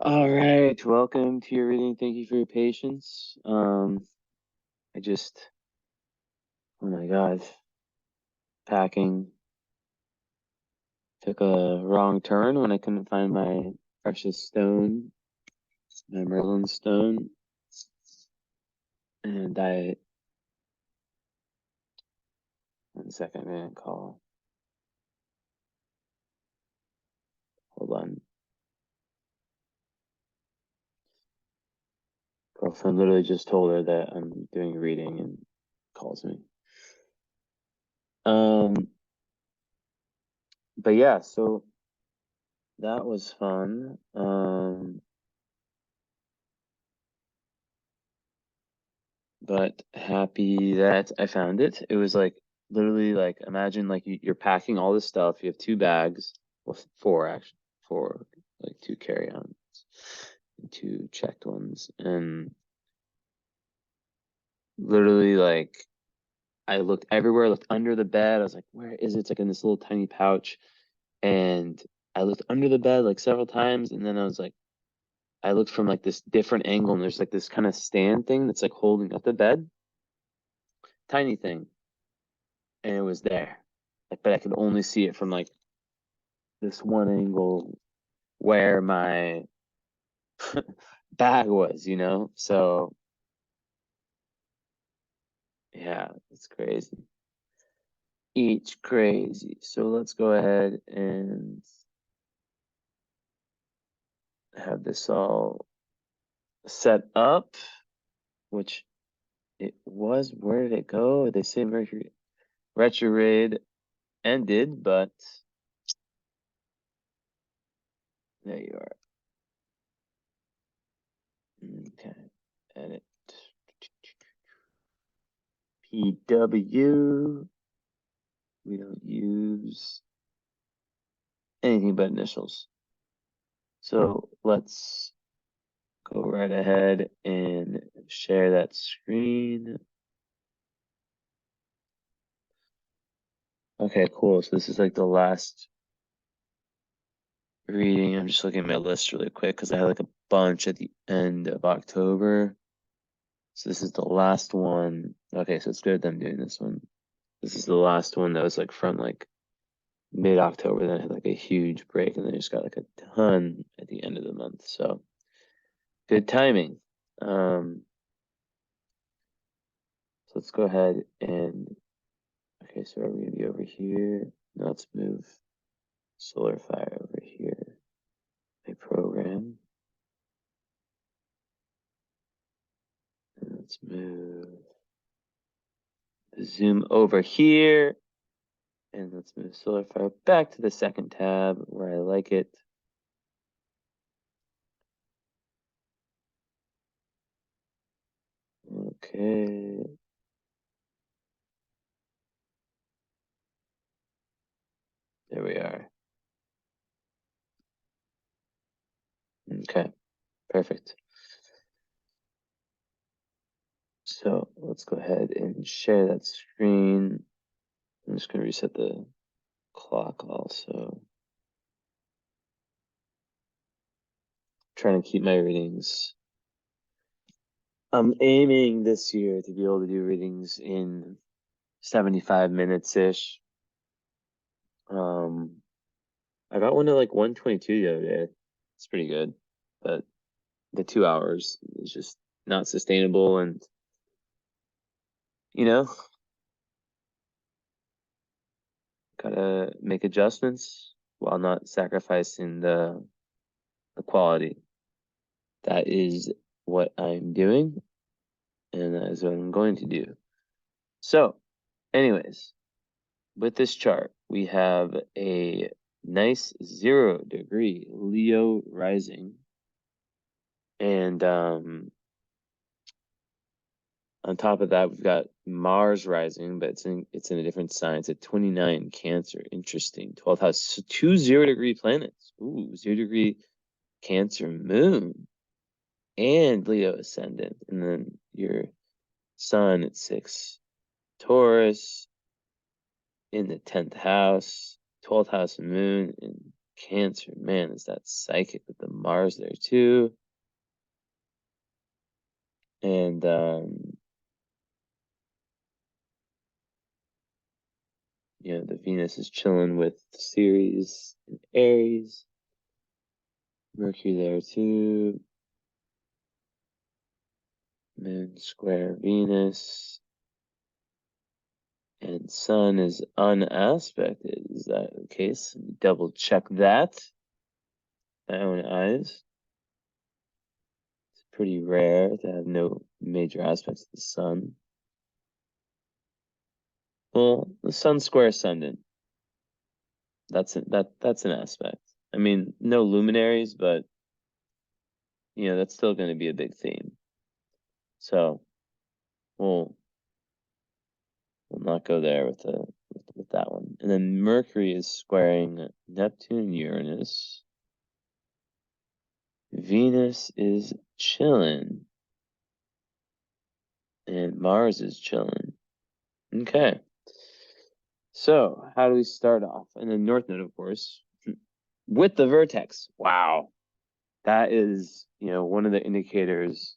All right, welcome to your reading. Thank you for your patience. I just, oh my God, packing took a wrong turn when I couldn't find my precious stone, my Merlin stone, and one second, I'm gonna call. Hold on, girlfriend literally just told her that I'm doing a reading and calls me. Um, but yeah, so that was fun. But happy that I found it. It was like literally like imagine like you're packing all this stuff. You have two bags, well, four actually, four like two carry-ons and two checked ones, and literally like I looked everywhere, looked under the bed. I was like, where is it? It's like in this little tiny pouch, and I looked under the bed like several times, and then I was like, I looked from like this different angle, and there's like this kind of stand thing that's like holding up the bed, tiny thing, and it was there. Like, but I could only see it from like this one angle where my bag was, you know? So yeah, it's crazy. Each crazy. So let's go ahead and have this all set up, which it was. Where did it go? They say Mercury retrograde ended, but there you are. Okay, edit. PW. We don't use anything but initials. So let's go right ahead and share that screen. Okay, cool. So this is like the last reading. I'm just looking at my list really quick because I had like a bunch at the end of October. So this is the last one. Okay, so it's good that I'm doing this one. This is the last one that was like from like mid-October. Then I had like a huge break, and then I just got like a ton at the end of the month. So good timing. So let's go ahead and okay, so are we gonna be over here? Now let's move Solar Fire over here. My program. And let's move the zoom over here. And let's move Solar Fire back to the second tab where I like it. Okay. There we are. Okay, perfect. So let's go ahead and share that screen. I'm just gonna reset the clock also. Trying to keep my readings. I'm aiming this year to be able to do readings in 75 minutes-ish. I got one at like 122 the other day. It's pretty good, but the 2 hours is just not sustainable, and you know, gotta make adjustments while not sacrificing the quality. That is what I'm doing, and that is what I'm going to do. So, anyways, with this chart, we have a nice 0-degree Leo rising, and on top of that, we've got Mars rising, but it's in a different sign. It's at 29 Cancer. Interesting. 12th house. So two 0-degree planets. Ooh, 0-degree Cancer moon and Leo ascendant. And then your sun at 6 Taurus in the 10th house, 12th house moon in Cancer, man, is that psychic with the Mars there too. And the Venus is chilling with Ceres and Aries. Mercury there too. Moon square Venus. And Sun is unaspected. Is that the case? Double check that. My own eyes. It's pretty rare to have no major aspects of the Sun. Well, the Sun square Ascendant. That's an aspect. I mean, no luminaries, but that's still going to be a big theme. So we'll not go there with that one. And then Mercury is squaring Neptune, Uranus. Venus is chilling. And Mars is chilling. Okay. So how do we start off? And then North Node, of course, with the vertex. Wow. That is, one of the indicators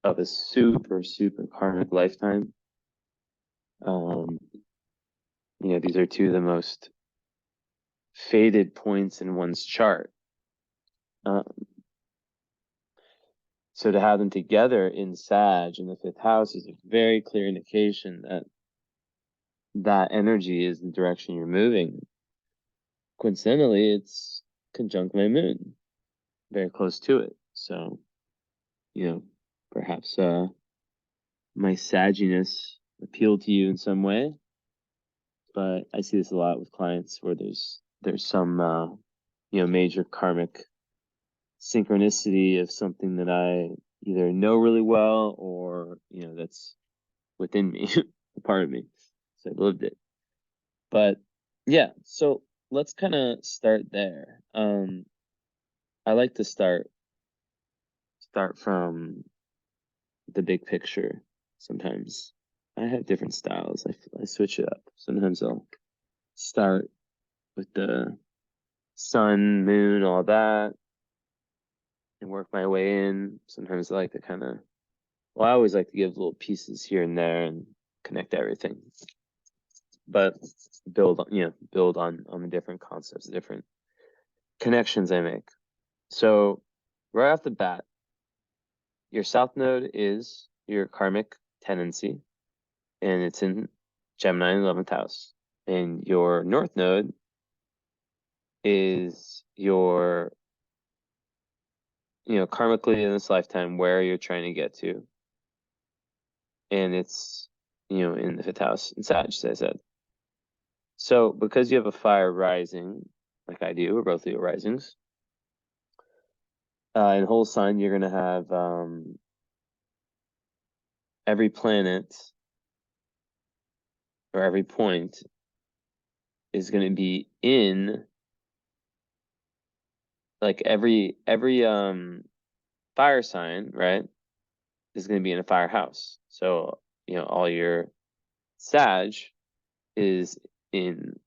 of a super, super karmic lifetime. These are two of the most fated points in one's chart. So to have them together in Sag in the 5th house is a very clear indication that that energy is the direction you're moving. Coincidentally, it's conjunct my moon, very close to it. So, perhaps my sagginess appealed to you in some way. But I see this a lot with clients where there's some major karmic synchronicity of something that I either know really well or that's within me, a part of me. So I've lived it. But yeah, so let's kind of start there. I like to start from the big picture. Sometimes I have different styles. I switch it up. Sometimes I'll start with the sun, moon, all that, and work my way in. Sometimes I like to I always like to give little pieces here and there and connect everything. But build on the different concepts, the different connections I make. So right off the bat, your South Node is your karmic tendency, and it's in Gemini in the 11th house. And your North Node is your, karmically in this lifetime where you're trying to get to. And it's, in the 5th house in Sag, as I said. So because you have a fire rising, like I do, we're both Leo risings, in whole sign, you're going to have every planet or every point is going to be in, like every fire sign, right, is going to be in a fire house. So, all your Sag is in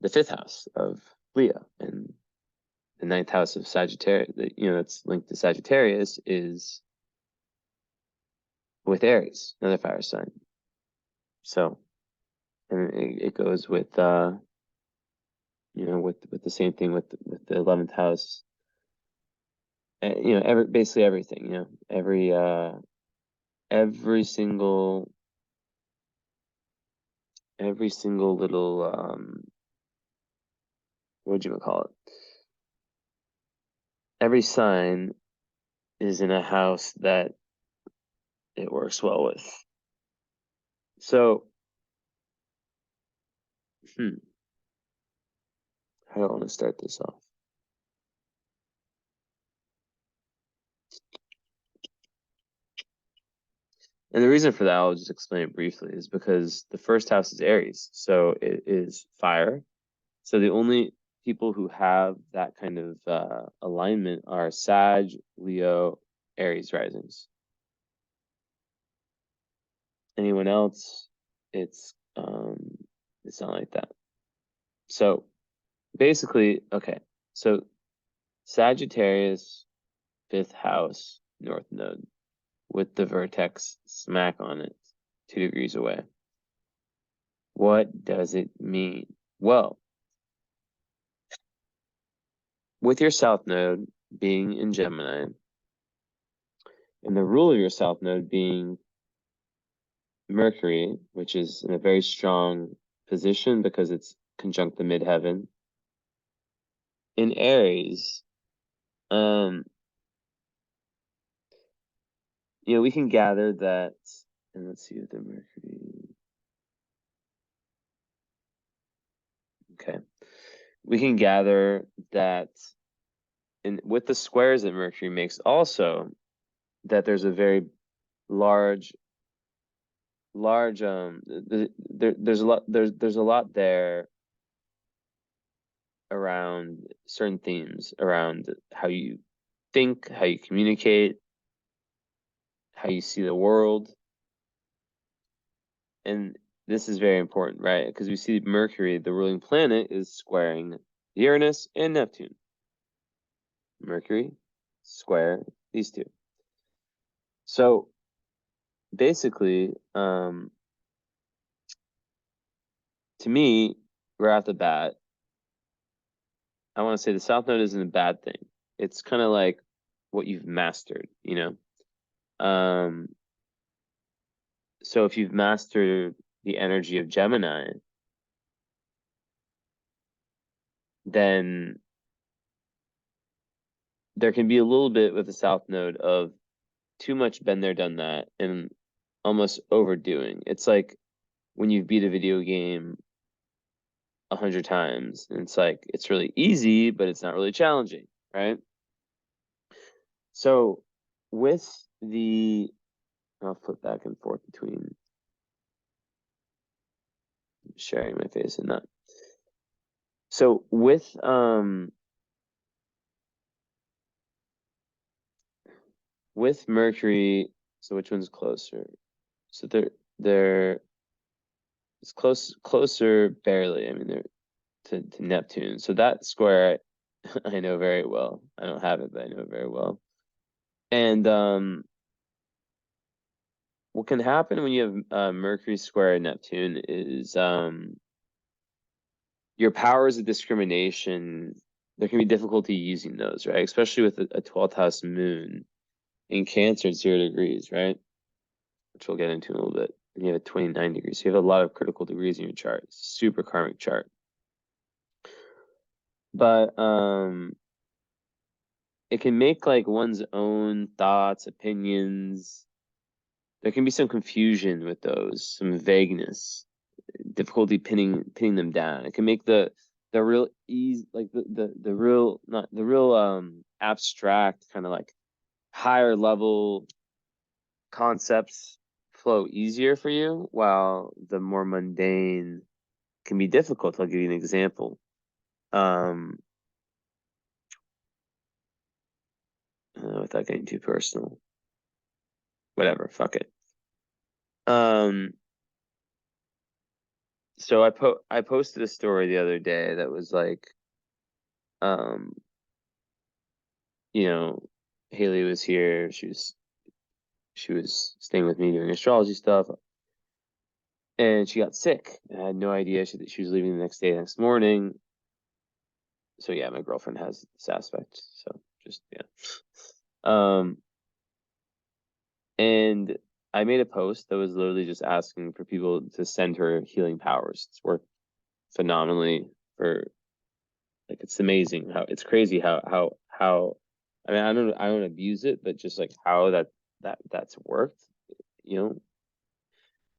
the 5th house of Leo, and the 9th house of Sagittarius, that's linked to Sagittarius, is with Aries, another fire sign. So, and it goes with with the same thing with the 11th house. Basically everything. Every single little what do you call it? Every sign is in a house that it works well with. So, how do I want to start this off? And the reason for that, I'll just explain it briefly, is because the 1st house is Aries, so it is fire. So the only people who have that kind of alignment are Sag, Leo, Aries risings. Anyone else, it's not like that. So basically, okay. So Sagittarius, 5th house, north node, with the vertex smack on it, 2 degrees away. What does it mean? Well, with your south node being in Gemini, and the ruler of your south node being Mercury, which is in a very strong position because it's conjunct the midheaven, in Aries, we can gather that, and let's see what the Mercury, okay. We can gather that with the squares that Mercury makes also, that there's a very large there's a lot there around certain themes, around how you think, how you communicate, how you see the world. And this is very important, right? Because we see Mercury, the ruling planet, is squaring Uranus and Neptune. Mercury square these two. So basically, to me, right off the bat, I want to say the South Node isn't a bad thing. It's kind of like what you've mastered, So if you've mastered the energy of Gemini, then there can be a little bit with the South Node of too much been there, done that, and almost overdoing. It's like when you beat a video game 100 times, and it's like it's really easy, but it's not really challenging, right? So with I'll flip back and forth between sharing my face and not. So with Mercury, so which one's closer? So they're it's closer barely. I mean, they're to Neptune. So that square I know very well. I don't have it, but I know it very well. And what can happen when you have Mercury square Neptune is your powers of discrimination, there can be difficulty using those, right? Especially with a 12th house moon in Cancer at 0 degrees, right? Which we'll get into in a little bit. And you have a 29 degrees. So you have a lot of critical degrees in your chart. It's a super karmic chart. But it can make like one's own thoughts, opinions. There can be some confusion with those, some vagueness, difficulty pinning them down. It can make the real easy, like the real, not the real abstract kind of like higher level concepts flow easier for you, while the more mundane can be difficult. I'll give you an example. Without getting too personal. Whatever, fuck it. So I posted a story the other day that was like, um, Haley was here. She was staying with me doing astrology stuff, and she got sick. I had no idea she was leaving the next morning. So yeah, my girlfriend has this aspect. So just yeah. And I made a post that was literally just asking for people to send her healing powers. It's worked phenomenally for like it's amazing how it's crazy how I mean I don't abuse it, but just like how that's worked,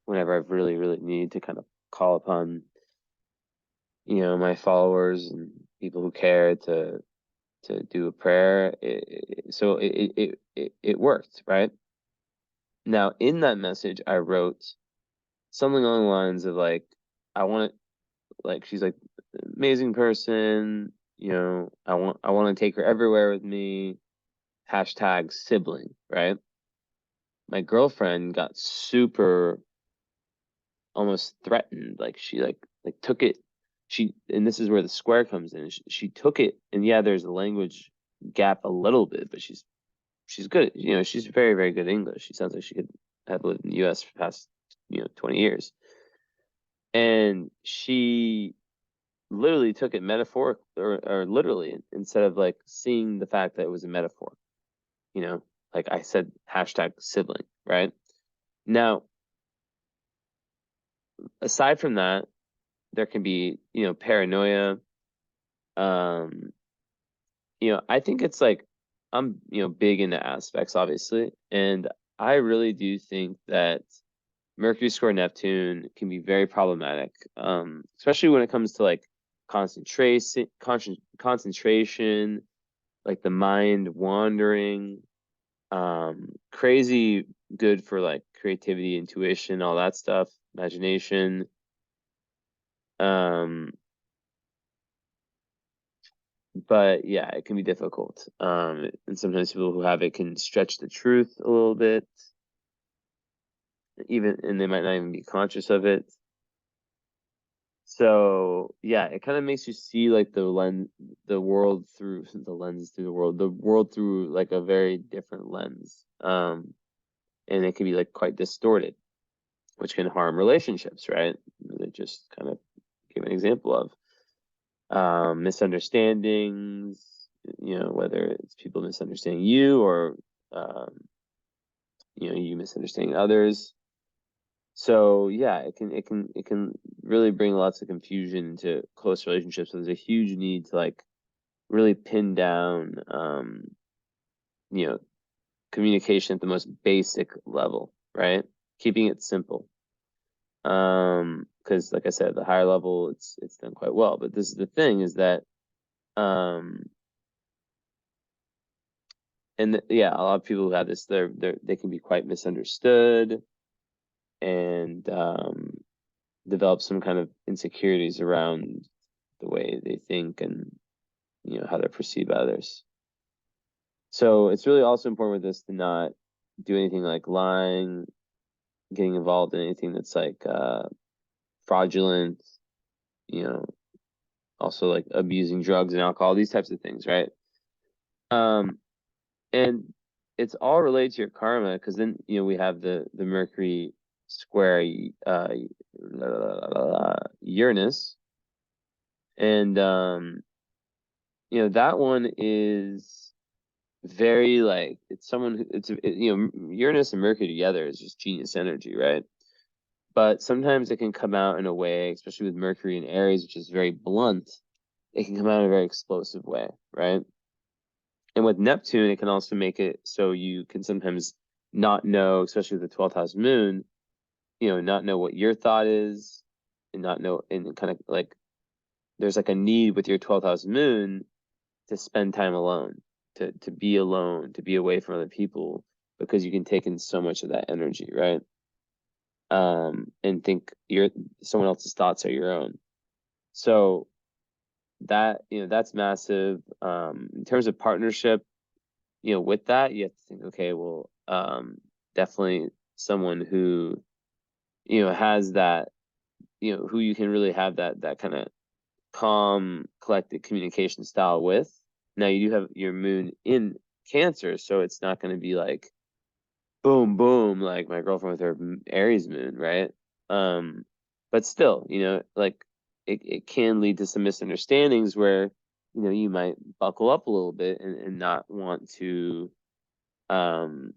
whenever I've really needed to kind of call upon my followers and people who care to do a prayer. So it worked, right? Now in that message I wrote something along the lines of like, I want to, like, she's like amazing person, I want to take her everywhere with me, hashtag sibling, right? My girlfriend got super almost threatened, like she like took it and this is where the square comes in. She took it, and yeah, there's a language gap a little bit, but she's good. She's very, very good English. She sounds like she could have lived in the U.S. for the past 20 years. And she literally took it metaphoric or literally, instead of like seeing the fact that it was a metaphor. Like I said, hashtag sibling, right? Now, aside from that, there can be, paranoia. Um, I think it's like I'm, big into aspects, obviously, and I really do think that Mercury square Neptune can be very problematic, especially when it comes to like concentration, like the mind wandering, crazy good for like creativity, intuition, all that stuff, imagination. Um, but yeah, it can be difficult. And sometimes people who have it can stretch the truth a little bit, and they might not even be conscious of it. So yeah, it kind of makes you see like the world through the world through like a very different lens. And it can be like quite distorted, which can harm relationships, right? That just kind of give an example of misunderstandings, whether it's people misunderstanding you or um, you misunderstanding others. So yeah, it can really bring lots of confusion into close relationships. So there's a huge need to like really pin down you know communication at the most basic level, right? Keeping it simple. Because like I said, the higher level it's done quite well. But this is the thing is that um yeah, a lot of people who have this, they can be quite misunderstood and develop some kind of insecurities around the way they think and how they perceive others. So it's really also important with this to not do anything like lying, getting involved in anything that's like fraudulent, you know, also like abusing drugs and alcohol, these types of things, right? Um, and it's all related to your karma because then we have the Mercury square Uranus, and that one is very like it's someone who Uranus and Mercury together is just genius energy, right? But sometimes it can come out in a way, especially with Mercury in Aries, which is very blunt. It can come out in a very explosive way, right? And with Neptune, it can also make it so you can sometimes not know, especially with the 12th house moon, not know what your thought is, and not know, and kind of like there's like a need with your 12th house moon to spend time alone, to be alone, to be away from other people, because you can take in so much of that energy, right? And think someone else's thoughts are your own. So that's massive. In terms of partnership, with that, you have to think, okay, well, definitely someone who, has that, who you can really have that kind of calm, collected communication style with. Now you do have your moon in Cancer, so it's not going to be like boom, boom, like my girlfriend with her Aries moon, right? Um, but still, like it can lead to some misunderstandings where, you might buckle up a little bit and not want to, um,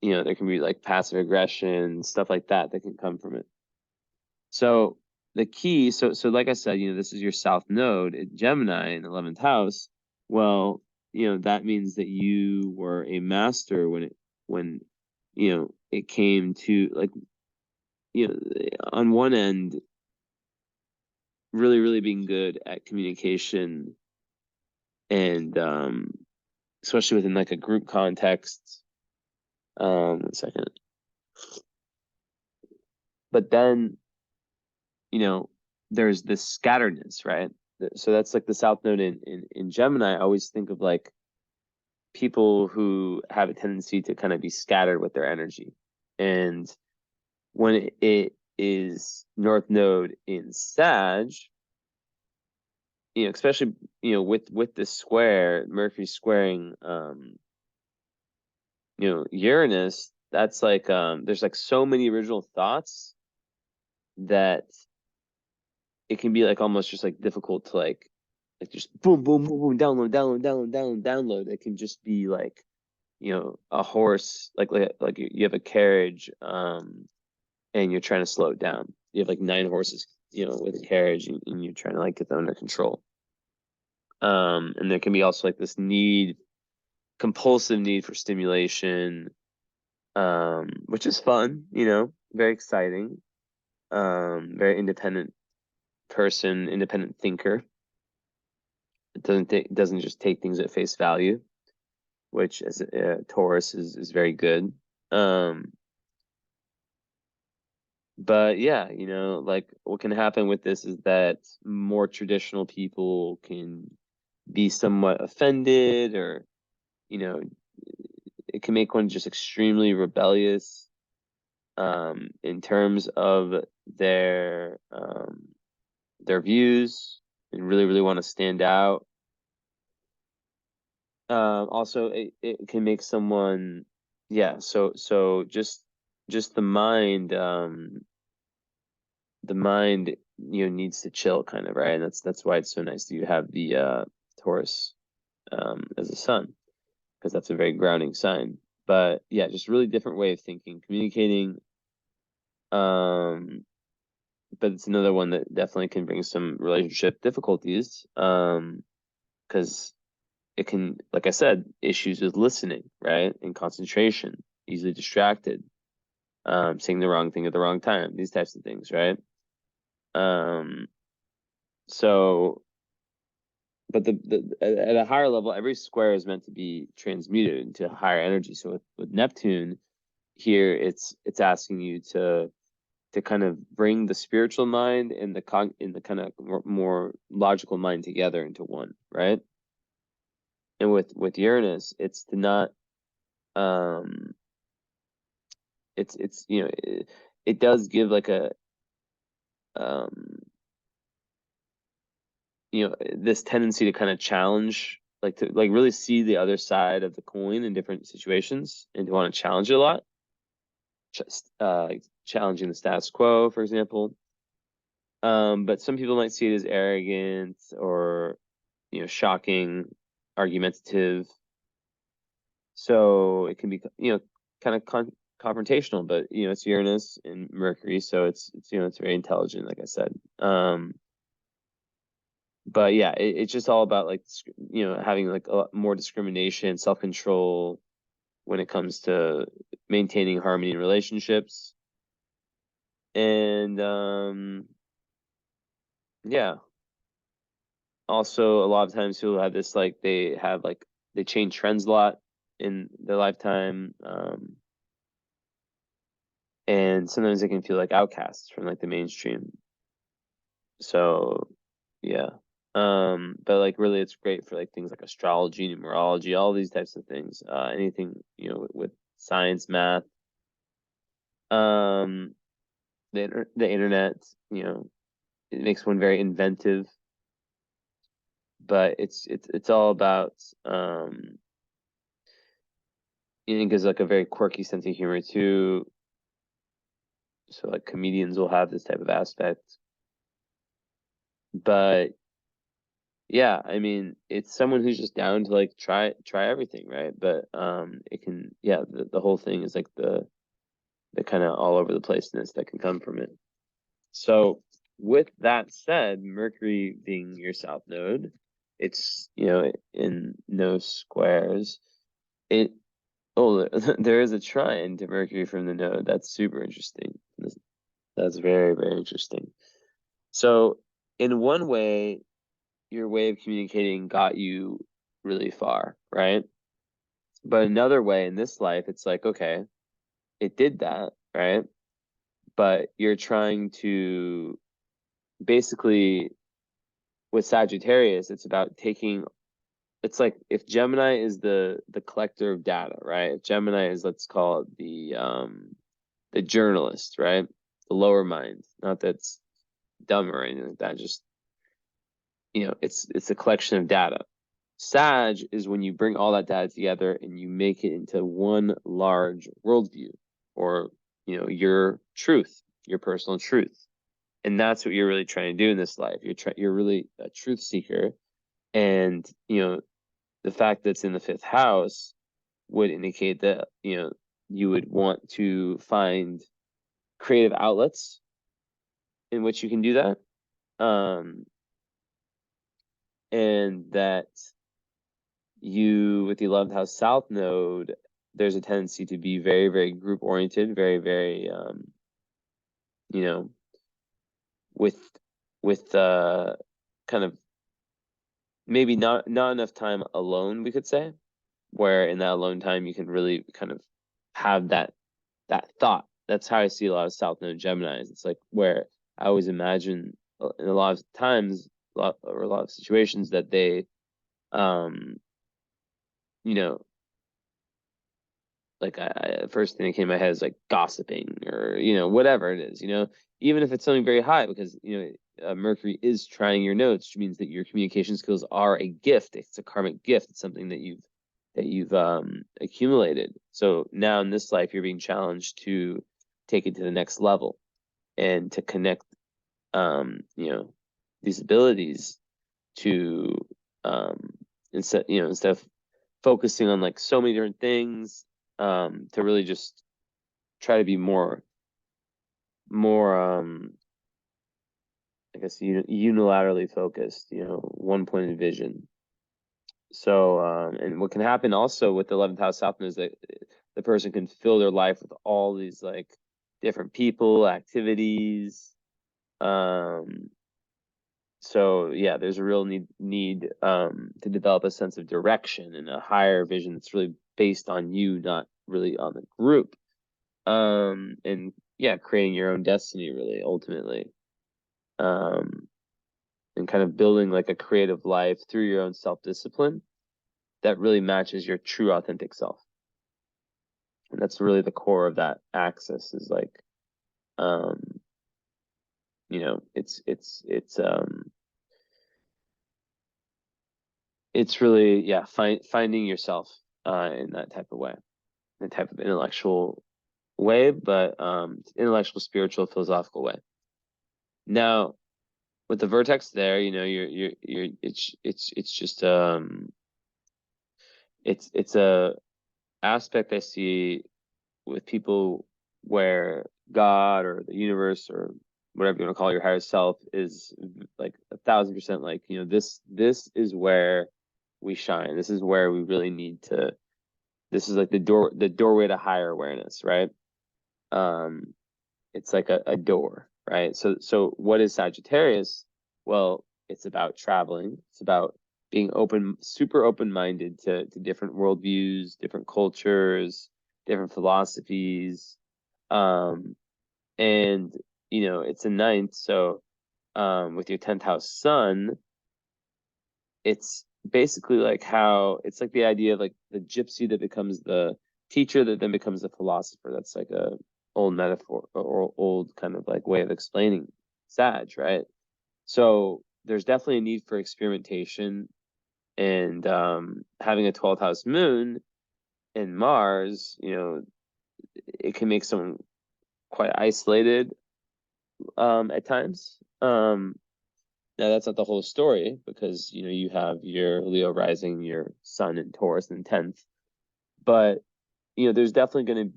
there can be like passive aggression, stuff like that can come from it. So the key, so like I said, this is your South Node in Gemini in the 11th house. Well, that means that you were a master when it came to like on one end, really, really being good at communication and especially within like a group context. One second. But then, there's this scatteredness, right? So that's like the South Node in Gemini. I always think of like people who have a tendency to kind of be scattered with their energy. And when it is North Node in Sag, especially, with this square, Mercury squaring, Uranus, that's like, there's like so many original thoughts that it can be like almost just like difficult to like just boom, boom, boom, boom, download. It can just be like, a horse, like you have a carriage, and you're trying to slow it down. You have like 9 horses, with a carriage, and you're trying to like get them under control. And there can be also like this compulsive need for stimulation, which is fun, very exciting, very independent person, independent thinker. It doesn't just take things at face value, which as a Taurus is very good. But yeah, like what can happen with this is that more traditional people can be somewhat offended, or, it can make one just extremely rebellious, in terms of their views, and really, really want to stand out. Also, it can make someone, yeah. So just the mind, needs to chill, kind of, right? And that's why it's so nice that you have the Taurus, as a sun, because that's a very grounding sign. But yeah, just really different way of thinking, communicating. But it's another one that definitely can bring some relationship difficulties, because it can, like I said, issues with listening, right? And concentration, easily distracted, saying the wrong thing at the wrong time, these types of things, right? Um, so, but at a higher level, every square is meant to be transmuted into higher energy. So with Neptune here, it's asking you to kind of bring the spiritual mind and the kind of more logical mind together into one, right? And with Uranus, it's to not, um it's it does give like a, um this tendency to kind of challenge, like to like really see the other side of the coin in different situations, and to want to challenge it a lot, just like challenging the status quo, for example. But some people might see it as arrogant, or, shocking, argumentative. So it can be, kind of confrontational, but it's Uranus and Mercury, so it's very intelligent, like I said. But yeah, it's just all about like, having like a lot more discrimination, self-control when it comes to maintaining harmony in relationships. And yeah, also a lot of times people have this, like they change trends a lot in their lifetime, and sometimes they can feel like outcasts from like the mainstream. So yeah, but like really, it's great for like things like astrology, numerology, all these types of things. Anything, with science, math, um, the internet. It makes one very inventive. But it's all about, it gives like a very quirky sense of humor too. So like comedians will have this type of aspect. But yeah, I mean, it's someone who's just down to like try everything, right? But it can, yeah, the whole thing is like the kind of all over the placeness that can come from it. So with that said, Mercury being your south node, it's, in no squares. It Oh, there is a trine to Mercury from the node. That's super interesting. That's very, very interesting. So in one way, your way of communicating got you really far, right? But another way, in this life, it's like, okay, it did that, right? But you're trying to basically, with Sagittarius, it's about taking, it's like if Gemini is the collector of data, right? If Gemini is, let's call it the journalist, right? the lower mind. Not that's dumb or anything like that. Just, it's a collection of data. Sag is when you bring all that data together and you make it into one large worldview, or your truth, your personal truth. And that's what you're really trying to do in this life. You're really a truth seeker. And the fact that it's in the fifth house would indicate that you would want to find creative outlets in which you can do that. And that you, with the 11th house south node, there's a tendency to be very, very group oriented, very, very with kind of maybe not enough time alone, we could say, where in that alone time you can really kind of have that thought. That's how I see a lot of south node Geminis. It's like where I always imagine in a lot of times, a lot of situations, that they you know like the first thing that came to my head is like gossiping, or whatever it is, even if it's something very high, because Mercury is trying your notes, which means that your communication skills are a gift. It's a karmic gift. It's something that you've accumulated. So now in this life, you're being challenged to take it to the next level and to connect these abilities to instead of focusing on like so many different things, to really just try to be more I guess unilaterally focused, one point of vision. So and what can happen also with the 11th house south node is that the person can fill their life with all these like different people, activities. So yeah, there's a real need to develop a sense of direction and a higher vision that's really based on you, not really on the group. And yeah, creating your own destiny, really, ultimately. And kind of building like a creative life through your own self-discipline that really matches your true authentic self. And that's really the core of that axis, is like it's really, yeah, finding yourself in that type of way, the type of intellectual way, but intellectual, spiritual, philosophical way. Now, with the vertex there, it's just it's a aspect I see with people where God or the universe or whatever you want to call your higher self is like 1,000% like, this is where we shine. This is where we really need to. This is like the doorway to higher awareness, right? It's like a door, right? So what is Sagittarius? Well, it's about traveling. It's about being super open-minded to different worldviews, different cultures, different philosophies. And it's a ninth, so with your 10th house sun, it's basically like how it's like the idea of like the gypsy that becomes the teacher that then becomes the philosopher. That's like a old metaphor or old kind of like way of explaining Sag, right? So there's definitely a need for experimentation, and having a 12th house moon in Mars, it can make someone quite isolated at times. Now that's not the whole story, because you have your Leo rising, your Sun in Taurus in 10th, but there's definitely going to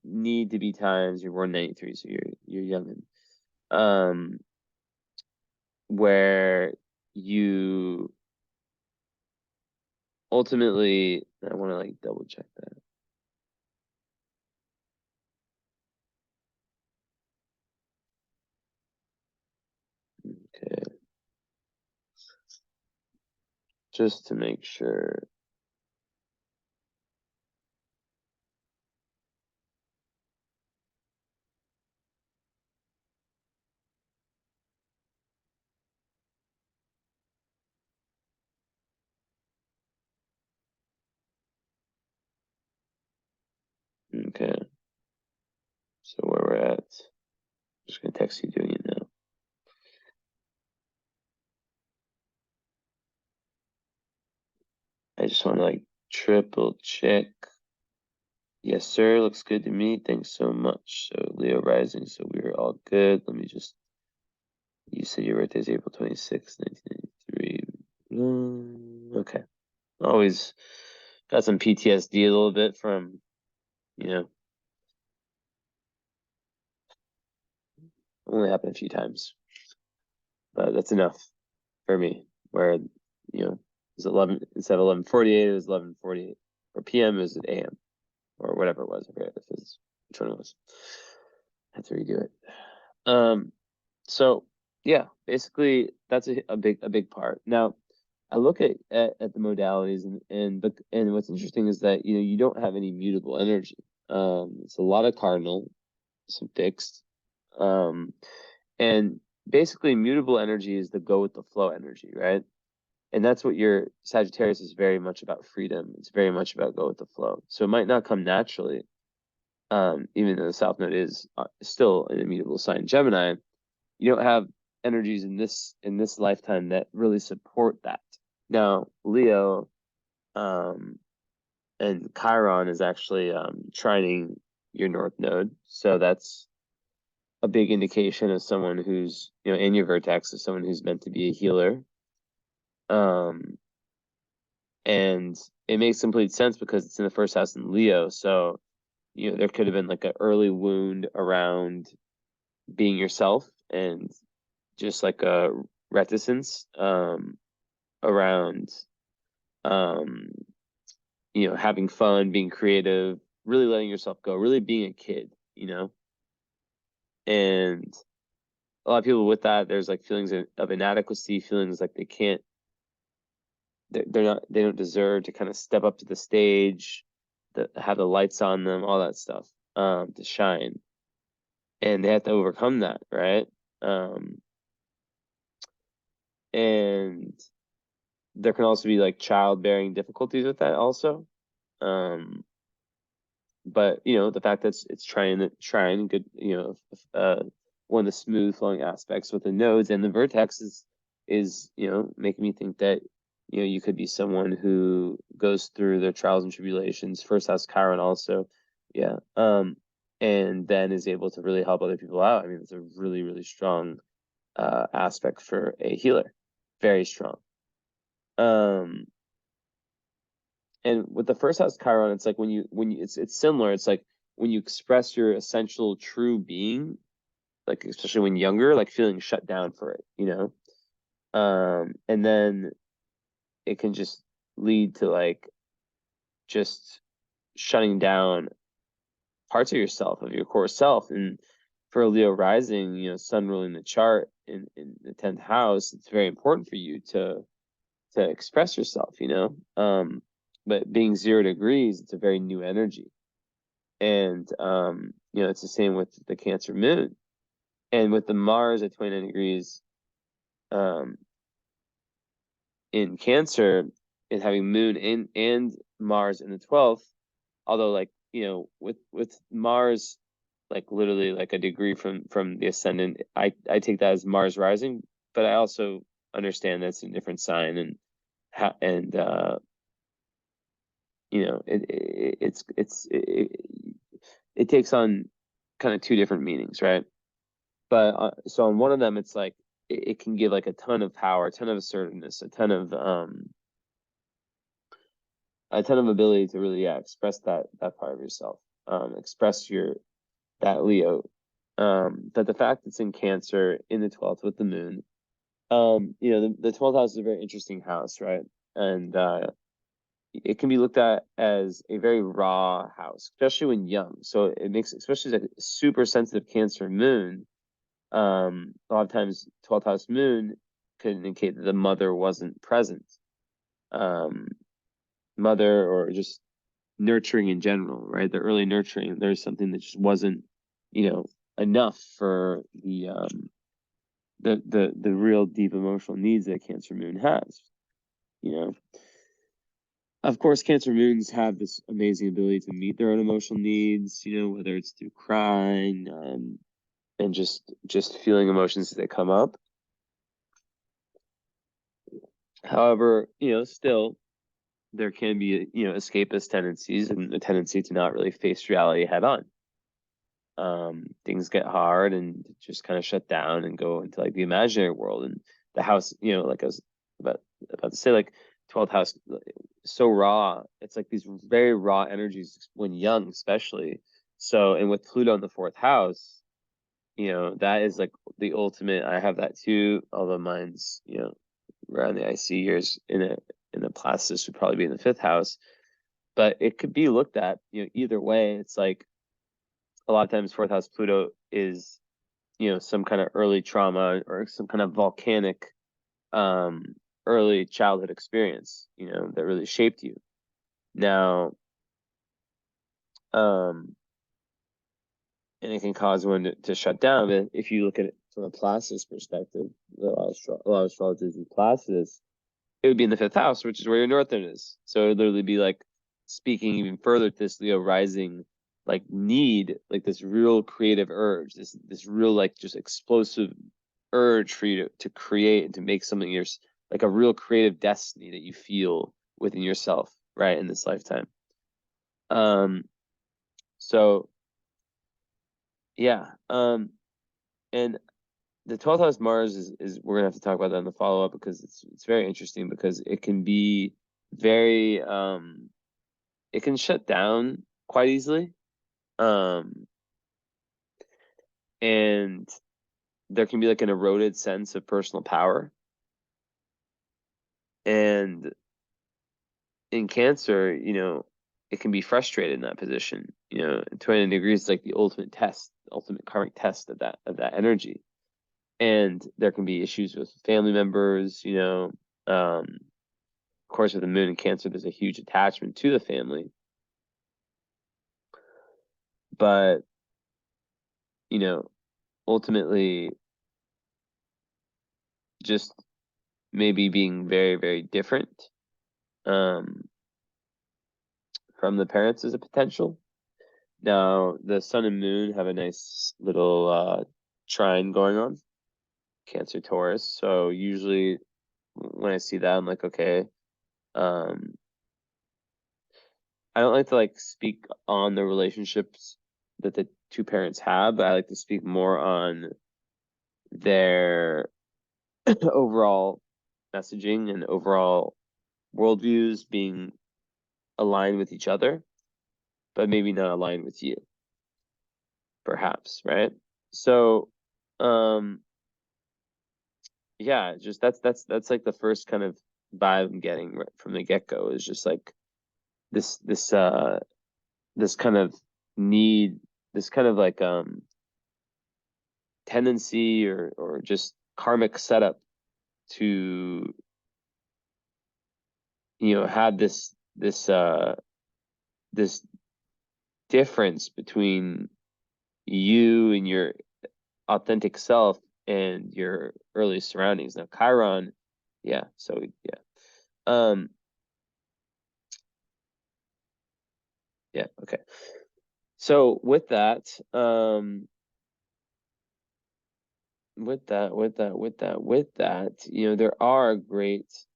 need to be times, you're born 93, so you're young, where you ultimately, I want to like double check that. Okay, just to make sure. Okay, so where we're at. Just gonna text you doing it now. I just want to like triple check. Yes, sir. Looks good to me. Thanks so much. So Leo rising. So we are all good. Let me just. You said your birthday is April 26th, 1993. Okay. Always got some PTSD a little bit from, only happened a few times, but that's enough for me. Where, it's 11 instead of 11:48, it was 11:48, or PM, is it AM, or whatever it was. I forget if it's which one it was. I have to redo it. So yeah, basically that's a big part. Now, I look at the modalities, and what's interesting is that you don't have any mutable energy. It's a lot of cardinal, some fixed, and basically mutable energy is the go with the flow energy, right? And that's what your Sagittarius is very much about. Freedom. It's very much about go with the flow. So it might not come naturally, even though the South Node is still an immutable sign. Gemini, you don't have energies in this lifetime that really support that. Now, Leo, and Chiron is actually trining your North Node, so that's a big indication of someone who's, in your vertex, of someone who's meant to be a healer. And it makes complete sense because it's in the first house in Leo, so there could have been like an early wound around being yourself, and just like a reticence around having fun, being creative, really letting yourself go, really being a kid, and a lot of people with that, there's like feelings of inadequacy, feelings like they don't deserve to kind of step up to the stage, have the lights on them, all that stuff, to shine, and they have to overcome that, right? And there can also be like childbearing difficulties with that also. But the fact that it's trying good, one of the smooth flowing aspects with the nodes and the vertex is making me think that you could be someone who goes through their trials and tribulations. First house Chiron also, yeah, and then is able to really help other people out. I mean, it's a really, really strong aspect for a healer, very strong. And with the first house Chiron, it's like when you it's similar. It's like when you express your essential true being, like especially when younger, like feeling shut down for it, and then it can just lead to like just shutting down parts of yourself, of your core self. And for a Leo rising, sun ruling the chart in the 10th house, it's very important for you to express yourself, but being 0 degrees, it's a very new energy. And it's the same with the Cancer moon, and with the Mars at 29 degrees in Cancer, and having Moon and Mars in the 12th. Although, like, with Mars, like literally like a degree from the ascendant, I take that as Mars rising, but I also understand that's a different sign, and it takes on kind of two different meanings, right? But so on one of them, it's like it can give like a ton of power, a ton of assertiveness, a ton of ability to really, express that part of yourself, express that Leo. But the fact it's in Cancer in the 12th with the moon, the 12th house is a very interesting house, right? And it can be looked at as a very raw house, especially when young. So it makes, especially like a super sensitive Cancer moon, a lot of times 12th house moon could indicate that the mother wasn't present. Mother, or just nurturing in general, right? The early nurturing, there's something that just wasn't, enough for the real deep emotional needs that Cancer moon has. Of course, Cancer moons have this amazing ability to meet their own emotional needs, whether it's through crying, and just feeling emotions as they come up. However, still there can be, escapist tendencies and a tendency to not really face reality head on. Things get hard and just kind of shut down and go into like the imaginary world. And the house, like I was about to say, like 12th house, so raw. It's like these very raw energies when young, especially. So, and with Pluto in the fourth house, that is like the ultimate. I have that too, although mine's, around the IC years in the Placidus would probably be in the fifth house. But it could be looked at, either way. It's like a lot of times fourth house Pluto is, some kind of early trauma or some kind of volcanic early childhood experience, that really shaped you. Now, and it can cause one to shut down. But if you look at it from a Placidus perspective, a lot of astrologers do Placidus, it would be in the fifth house, which is where your northern is. So it would literally be like speaking even further to this Leo rising, like need, like this real creative urge, this real like just explosive urge for you to create and to make something yours, like a real creative destiny that you feel within yourself, right, in this lifetime. So yeah. And the 12th house Mars is we're gonna have to talk about that in the follow-up because it's very interesting because it can be very it can shut down quite easily. And there can be like an eroded sense of personal power. And in Cancer, it can be frustrated in that position. 20 degrees is like the ultimate test, the ultimate karmic test of that energy. And there can be issues with family members, of course, with the moon in Cancer, there's a huge attachment to the family. But, ultimately, just maybe being very, very different from the parents is a potential. Now, the sun and moon have a nice little trine going on, Cancer Taurus. So usually when I see that, I'm like, okay, I don't like to like speak on the relationships that the two parents have, but I like to speak more on their overall messaging and overall worldviews being aligned with each other, but maybe not aligned with you, perhaps, right? So, yeah, just that's like the first kind of vibe I'm getting right from the get-go is just like this kind of need, this kind of like tendency or just karmic setup to have this difference between you and your authentic self and your early surroundings. Now Chiron, yeah, so yeah. Yeah, okay. So with that, there are great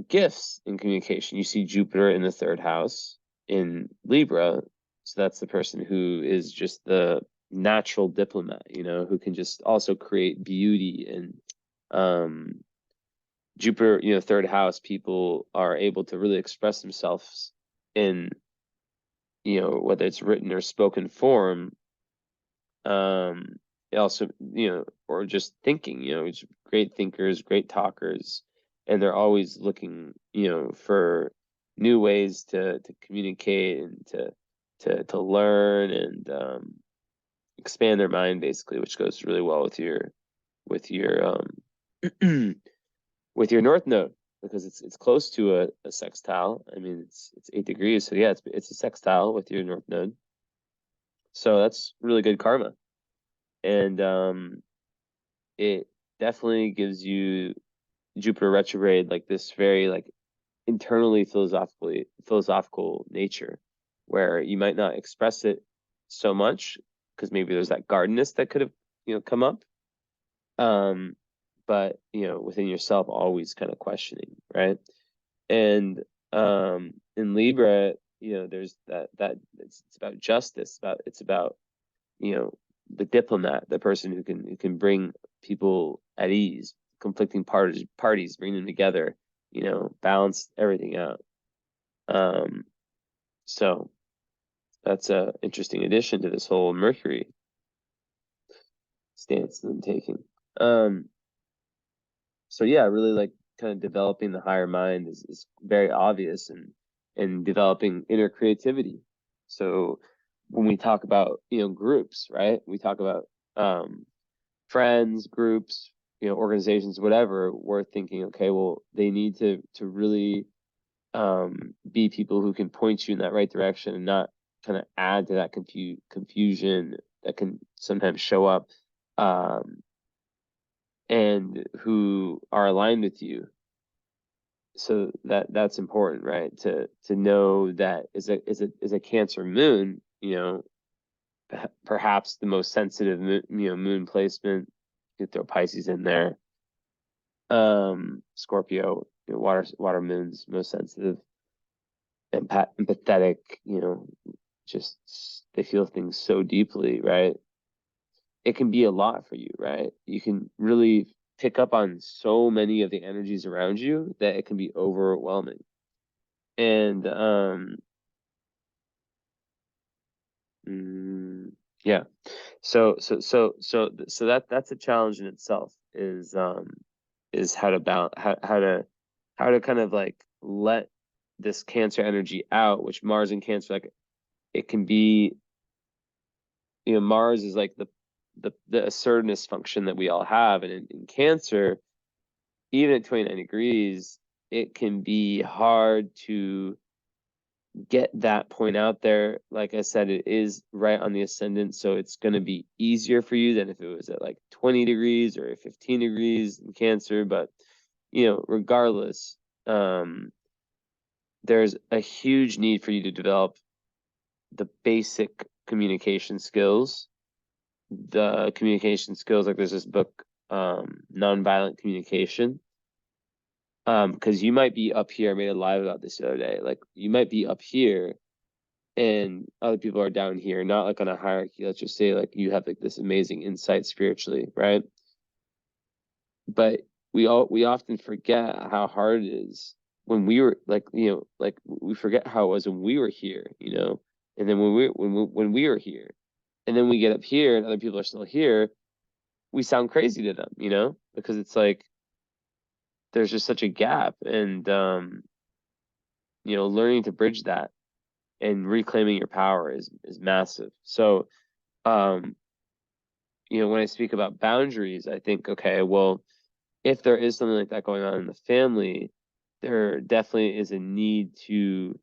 gifts in communication. You see Jupiter in the third house in Libra, so that's the person who is just the natural diplomat, who can just also create beauty and Jupiter, third house, people are able to really express themselves in, whether it's written or spoken form. Also, or just thinking, it's great thinkers, great talkers, and they're always looking, for new ways to communicate and to learn and expand their mind, basically, which goes really well with your with your north node because it's close to a sextile. I mean, it's 8 degrees, so yeah, it's a sextile with your north node. So that's really good karma. And it definitely gives you Jupiter retrograde like this very like internally philosophical nature where you might not express it so much because maybe there's that guardedness that could have come up. But within yourself, always kind of questioning, right? And in Libra, there's that it's about justice, it's about the diplomat, the person who can bring people at ease, conflicting parties, bring them together, balance everything out. So that's a interesting addition to this whole Mercury stance that I'm taking. So yeah, really like kind of developing the higher mind is very obvious, and developing inner creativity. So when we talk about groups, right? We talk about friends, groups, organizations, whatever. We're thinking, okay, well, they need to really be people who can point you in that right direction, and not kind of add to that confusion that can sometimes show up, and who are aligned with you. So that's important, right? To know that is a Cancer moon, perhaps the most sensitive moon placement. You could throw Pisces in there. Scorpio, water moons, most sensitive, empathetic, just they feel things so deeply, right? It can be a lot for you, right? You can really pick up on so many of the energies around you that it can be overwhelming. And yeah, so that's a challenge in itself, is how to balance, how to kind of like let this Cancer energy out, which Mars in Cancer, like, it can be, Mars is like the assertiveness function that we all have, and in Cancer, even at 29 degrees, it can be hard to get that point out there. Like I said, it is right on the ascendant, so it's going to be easier for you than if it was at like 20 degrees or 15 degrees in Cancer. But regardless, there's a huge need for you to develop the basic communication skills. The communication skills, like there's this book, Nonviolent Communication. Because you might be up here. I made a live about this the other day. Like, you might be up here and other people are down here, not like on a hierarchy. Let's just say like you have like this amazing insight spiritually, right? But we often forget how hard it is when we were like, like we forget how it was when we were here, and then when we were here, and then we get up here and other people are still here, we sound crazy to them, because it's like there's just such a gap. And learning to bridge that and reclaiming your power is massive. So when I speak about boundaries, I think, okay, well, if there is something like that going on in the family, there definitely is a need to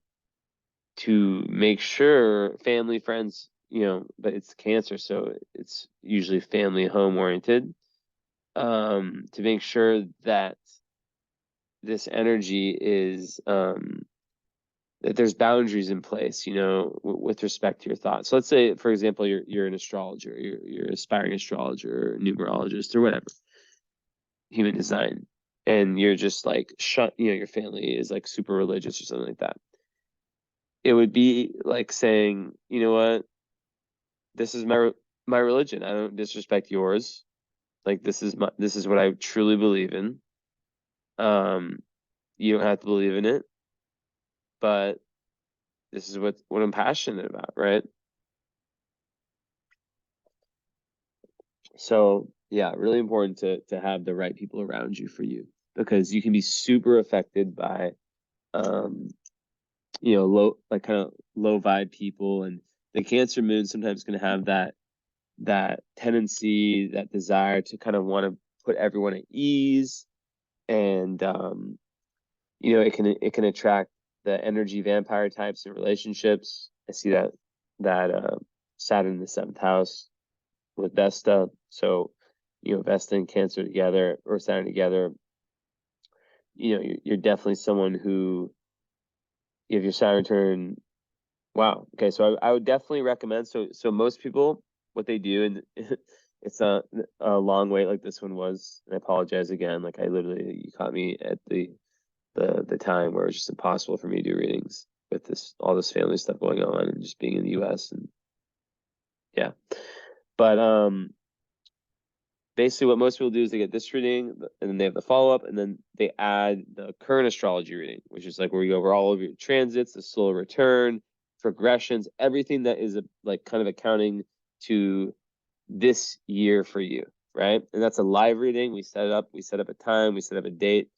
make sure family, friends, but it's Cancer, so it's usually family, home oriented, to make sure that this energy is, that there's boundaries in place, with respect to your thoughts. So let's say, for example, you're an astrologer, you're aspiring astrologer, or numerologist, or whatever, human design, and you're just like your family is like super religious or something like that. It would be like saying, you know what, this is my religion. I don't disrespect yours. Like, this is what I truly believe in. You don't have to believe in it, but this is what I'm passionate about, right? So yeah, really important to have the right people around you for you, because you can be super affected by low, like kind of low vibe people. And the Cancer moon sometimes can have that tendency, that desire to kind of want to put everyone at ease. And it can attract the energy vampire types in relationships. I see that Saturn in the 7th house with Vesta. So Vesta and Cancer together, or Saturn together, you're definitely someone who, if your Saturn return, wow, okay, so I would definitely recommend. So most people, what they do, and it's not a long wait like this one was. And I apologize again. Like I literally, you caught me at the time where it's just impossible for me to do readings with all this family stuff going on and just being in the US and yeah. But basically what most people do is they get this reading and then they have the follow-up and then they add the current astrology reading, which is like where we go over all of your transits, the slow return, progressions, everything that is like kind of accounting to this year for you, right? And that's a live reading. We set up a time, we set up a date,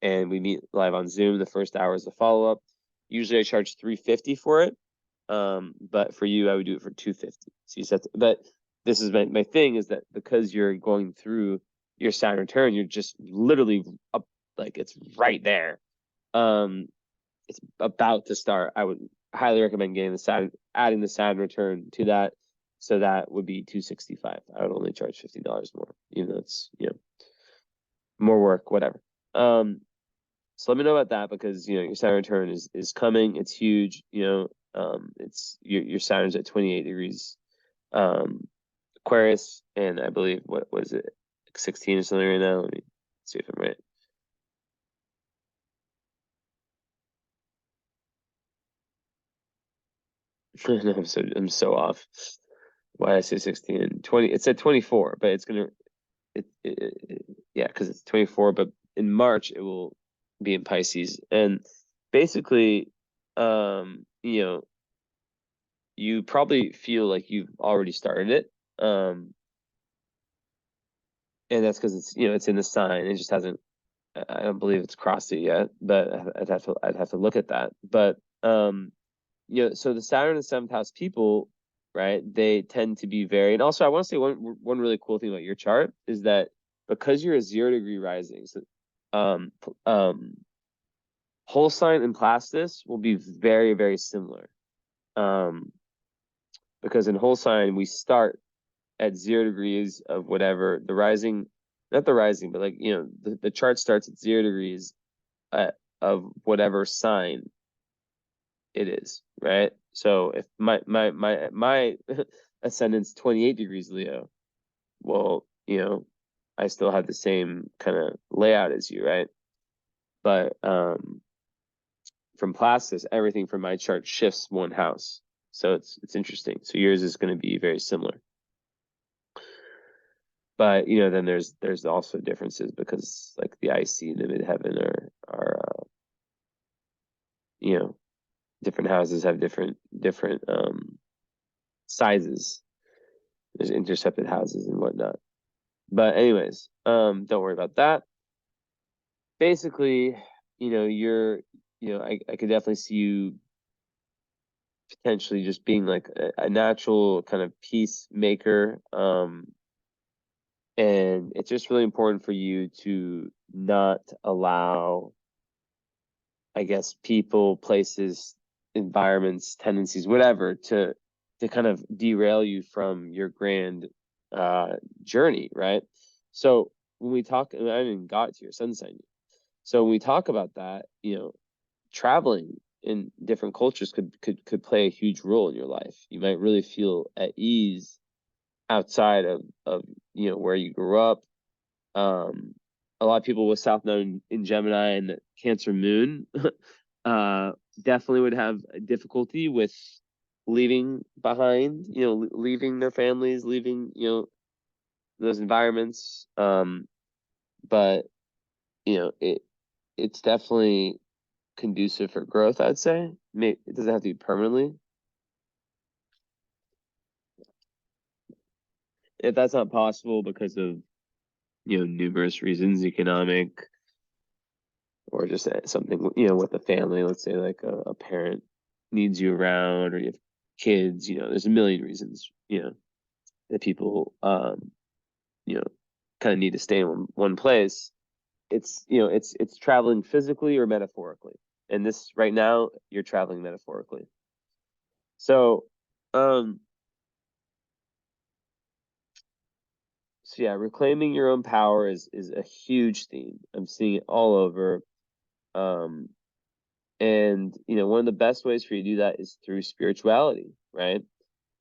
and we meet live on Zoom. The first hour is the follow-up. Usually I charge $350 for it. But for you, I would do it for $250. So you set but this is my thing is that because you're going through your Saturn return, you're just literally up, like it's right there. It's about to start. I would highly recommend getting adding the Saturn return to that. So that would be $265. I would only charge $50 more, even though it's, more work, whatever. So let me know about that because, your Saturn return is coming. It's huge, it's your Saturn's at 28 degrees Aquarius, and I believe what was it, like 16 or something right now. Let me see if I'm right. No, I'm so off. Why did I say 16? 20? It said 24, but it's gonna yeah, because it's 24. But in March it will be in Pisces, and basically, you probably feel like you've already started it. And that's because it's in the sign. It just hasn't. I don't believe it's crossed it yet, but I'd have to look at that. But so the Saturn and seventh house people, right? They tend to be very, and also I want to say one really cool thing about your chart is that because you're a 0 degree rising, so whole sign and Plastis will be very, very similar. Because in whole sign we start at 0 degrees of whatever the rising, not the rising, but like the chart starts at 0 degrees of whatever sign it is, right? So if my ascendant's 28 degrees Leo, well, I still have the same kind of layout as you, right? But from Plastis, everything from my chart shifts one house. So it's interesting. So yours is going to be very similar. But then there's also differences because like the IC and the midheaven are different houses have different sizes. There's intercepted houses and whatnot. But anyways, don't worry about that. Basically, I could definitely see you potentially just being like a natural kind of peacemaker. And it's just really important for you to not allow, I guess, people, places, environments, tendencies, whatever, to kind of derail you from your grand journey, right? So when we talk, and I didn't got to your sun sign. So when we talk about that, traveling in different cultures could play a huge role in your life. You might really feel at ease outside of where you grew up. A lot of people with South Node in Gemini and Cancer Moon definitely would have difficulty with leaving behind, leaving their families, leaving, those environments. But it's definitely conducive for growth, I'd say. Maybe it doesn't have to be permanently. If that's not possible because of numerous reasons, economic, or just something with the family, let's say like a parent needs you around or you have kids, there's a million reasons that people kind of need to stay in one place. It's traveling physically or metaphorically, and this right now you're traveling metaphorically. So so yeah, reclaiming your own power is a huge theme. I'm seeing it all over. And one of the best ways for you to do that is through spirituality, right?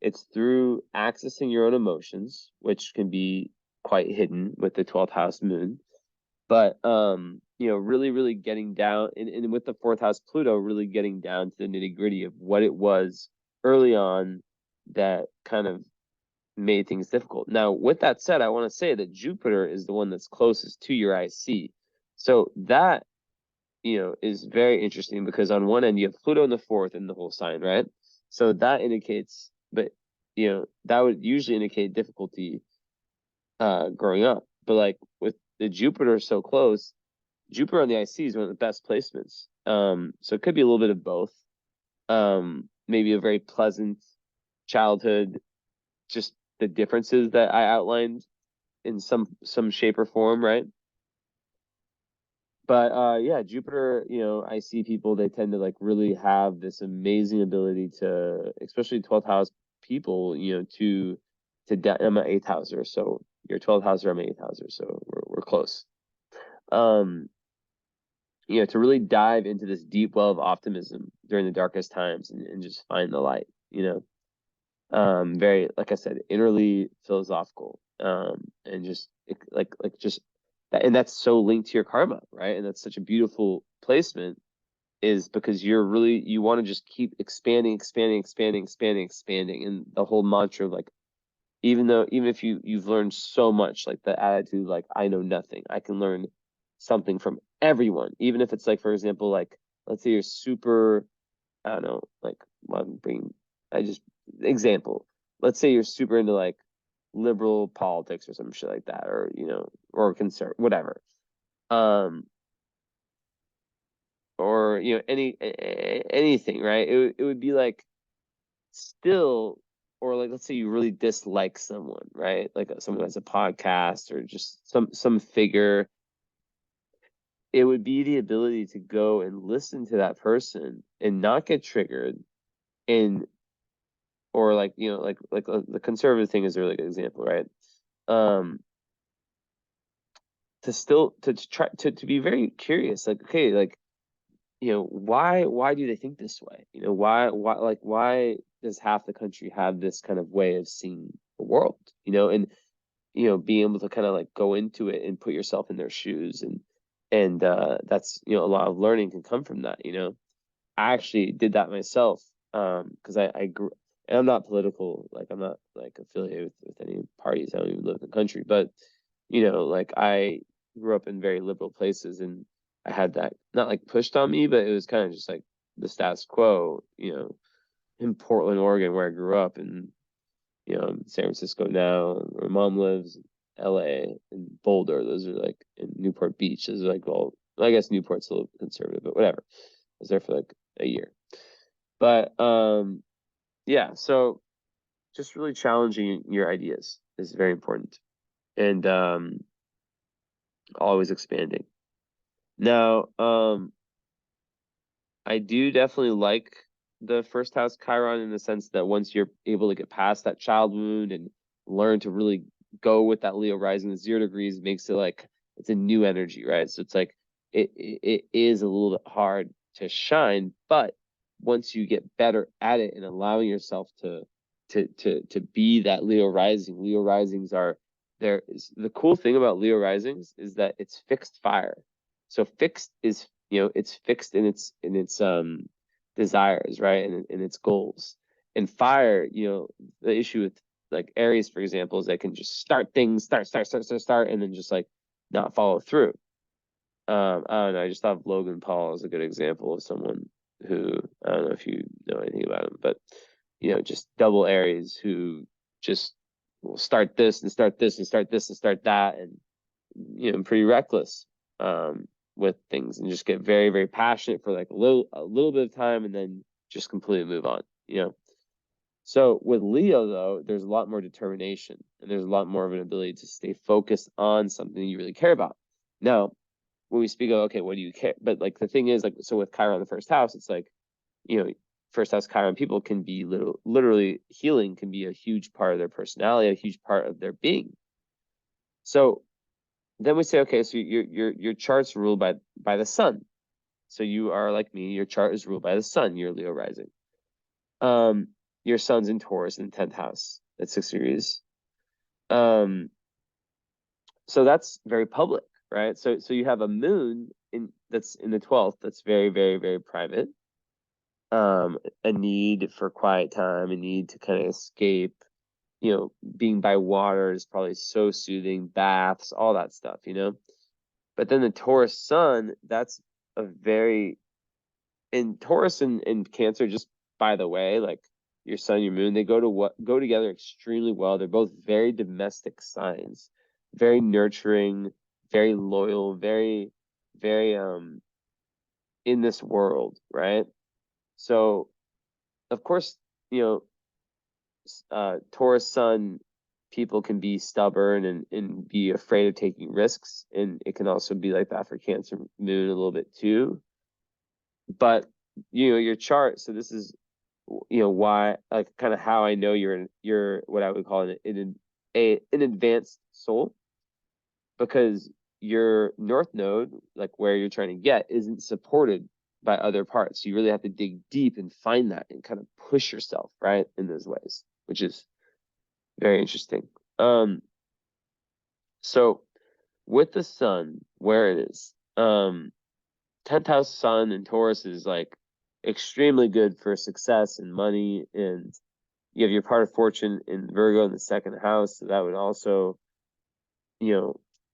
It's through accessing your own emotions, which can be quite hidden with the 12th house moon. But you know, really, really getting down, and with the 4th house Pluto, really getting down to the nitty-gritty of what it was early on that kind of made things difficult. Now, with that said, I want to say that Jupiter is the one that's closest to your IC. So that, you know, is very interesting because on one end you have Pluto in the 4th in the whole sign, right? So that indicates, but you know, that would usually indicate difficulty growing up. But like with the Jupiter so close, Jupiter on the IC is one of the best placements. So it could be a little bit of both. Maybe a very pleasant childhood, just the differences that I outlined in some shape or form, right? But yeah, Jupiter, you know, I see people, they tend to like really have this amazing ability to, especially 12th house people, you know, I'm an 8th houser, so you're 12th houser, I'm an 8th houser, so we're close. You know, to really dive into this deep well of optimism during the darkest times and just find the light, you know. Very, like I said, innerly philosophical, and just like just that, and that's so linked to your karma, right? And that's such a beautiful placement, is because you want to just keep expanding, expanding, expanding, expanding, expanding, and the whole mantra of like, even if you've learned so much, like the attitude, like I know nothing, I can learn something from everyone, even if it's like, for example, like let's say you're super, I don't know, like I'm bringing, I just example. Let's say you're super into like liberal politics or some shit like that, or you know, or conservative, whatever. Or you know, anything, right? It would be like still, or like let's say you really dislike someone, right? Like someone who has a podcast or just some figure. It would be the ability to go and listen to that person and not get triggered, and or like, you know, like the conservative thing is a really good example, right? um to still to try to be very curious, like, okay, like, you know, why do they think this way, you know, why does half the country have this kind of way of seeing the world, you know, and you know, being able to kind of like go into it and put yourself in their shoes, and that's, you know, a lot of learning can come from that, you know. I actually did that myself, because I grew, and I'm not political, like I'm not like affiliated with any parties. I don't even live in the country, but you know, like I grew up in very liberal places, and I had that not like pushed on me, but it was kind of just like the status quo, you know, in Portland, Oregon, where I grew up, and you know, in San Francisco now, where mom lives, LA and Boulder. Those are like in Newport Beach. Those are like, well, I guess Newport's a little conservative, but whatever. I was there for like a year. But yeah, so just really challenging your ideas is very important, and always expanding. Now, I do definitely like the first house Chiron in the sense that once you're able to get past that child wound and learn to really go with that Leo rising, the 0 degrees makes it like it's a new energy, right? So it's like it is a little bit hard to shine, but once you get better at it and allowing yourself to be that Leo rising, Leo risings are there. Is the cool thing about Leo risings is that it's fixed fire. So fixed is, you know, it's fixed in its desires, right, and in its goals. And fire, you know, the issue with like Aries, for example, is they can just start things, start, and then just like not follow through. I don't know. I just thought Logan Paul is a good example of someone who, I don't know if you know anything about him, but you know, just double Aries who just will start this and start this and start this and start that, and you know, pretty reckless with things, and just get very, very passionate for like a little bit of time, and then just completely move on, you know. So with Leo though, there's a lot more determination, and there's a lot more of an ability to stay focused on something you really care about. Now, when we speak of, okay, what do you care? But like the thing is, like, so with Chiron in the first house, it's like, you know, first house Chiron people can be literally healing can be a huge part of their personality, a huge part of their being. So then we say, okay, so your chart's ruled by the sun. So you are like me, your chart is ruled by the sun, your Leo rising. your sun's in Taurus in the 10th house at 6 degrees. So that's very public, right? So you have a moon that's in the 12th that's very, very, very private. A need for quiet time, a need to kind of escape. Being by water is probably so soothing, baths, all that stuff, But then the Taurus sun, that's a very, in Taurus and Cancer, just by the way, like your sun, your moon, they go together extremely well. They're both very domestic signs, very nurturing, very loyal, very, very in this world, right? So of course, Taurus sun people can be stubborn and be afraid of taking risks, and it can also be like that for Cancer moon a little bit too. But your chart, so this is why, like, kind of how I know you're what I would call an advanced soul, because your north node, like where you're trying to get, isn't supported by other parts. You really have to dig deep and find that and kind of push yourself right in those ways, which is very interesting. So with the sun where it is, 10th house sun in Taurus is like extremely good for success and money, and you have your part of fortune in Virgo in the 2nd house, so that would also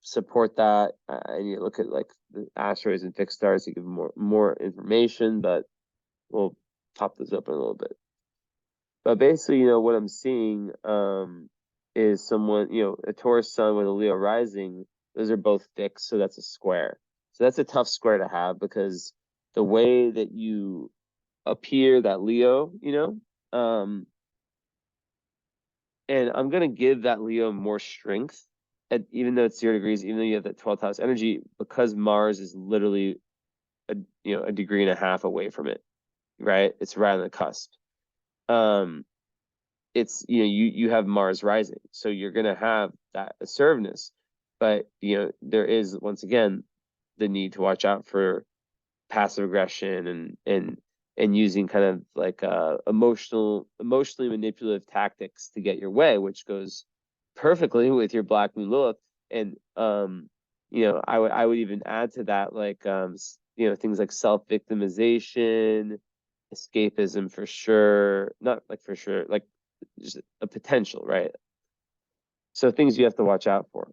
support that. I need to look at like the asteroids and fixed stars to give more information, but we'll top this up in a little bit. But basically, what I'm seeing is someone, a Taurus sun with a Leo rising. Those are both fixed, so that's a square. So that's a tough square to have, because the way that you appear, that Leo, and I'm gonna give that Leo more strength, even though it's 0 degrees, even though you have that 12th house energy, because Mars is literally a degree and a half away from it, right? It's right on the cusp. It's you have Mars rising, so you're gonna have that assertiveness, but there is, once again, the need to watch out for passive aggression and using kind of like emotionally manipulative tactics to get your way, which goes perfectly with your Black Moon Lilith. And I would even add to that, like things like self-victimization, escapism, for sure, not like for sure, like just a potential, right? So things you have to watch out for.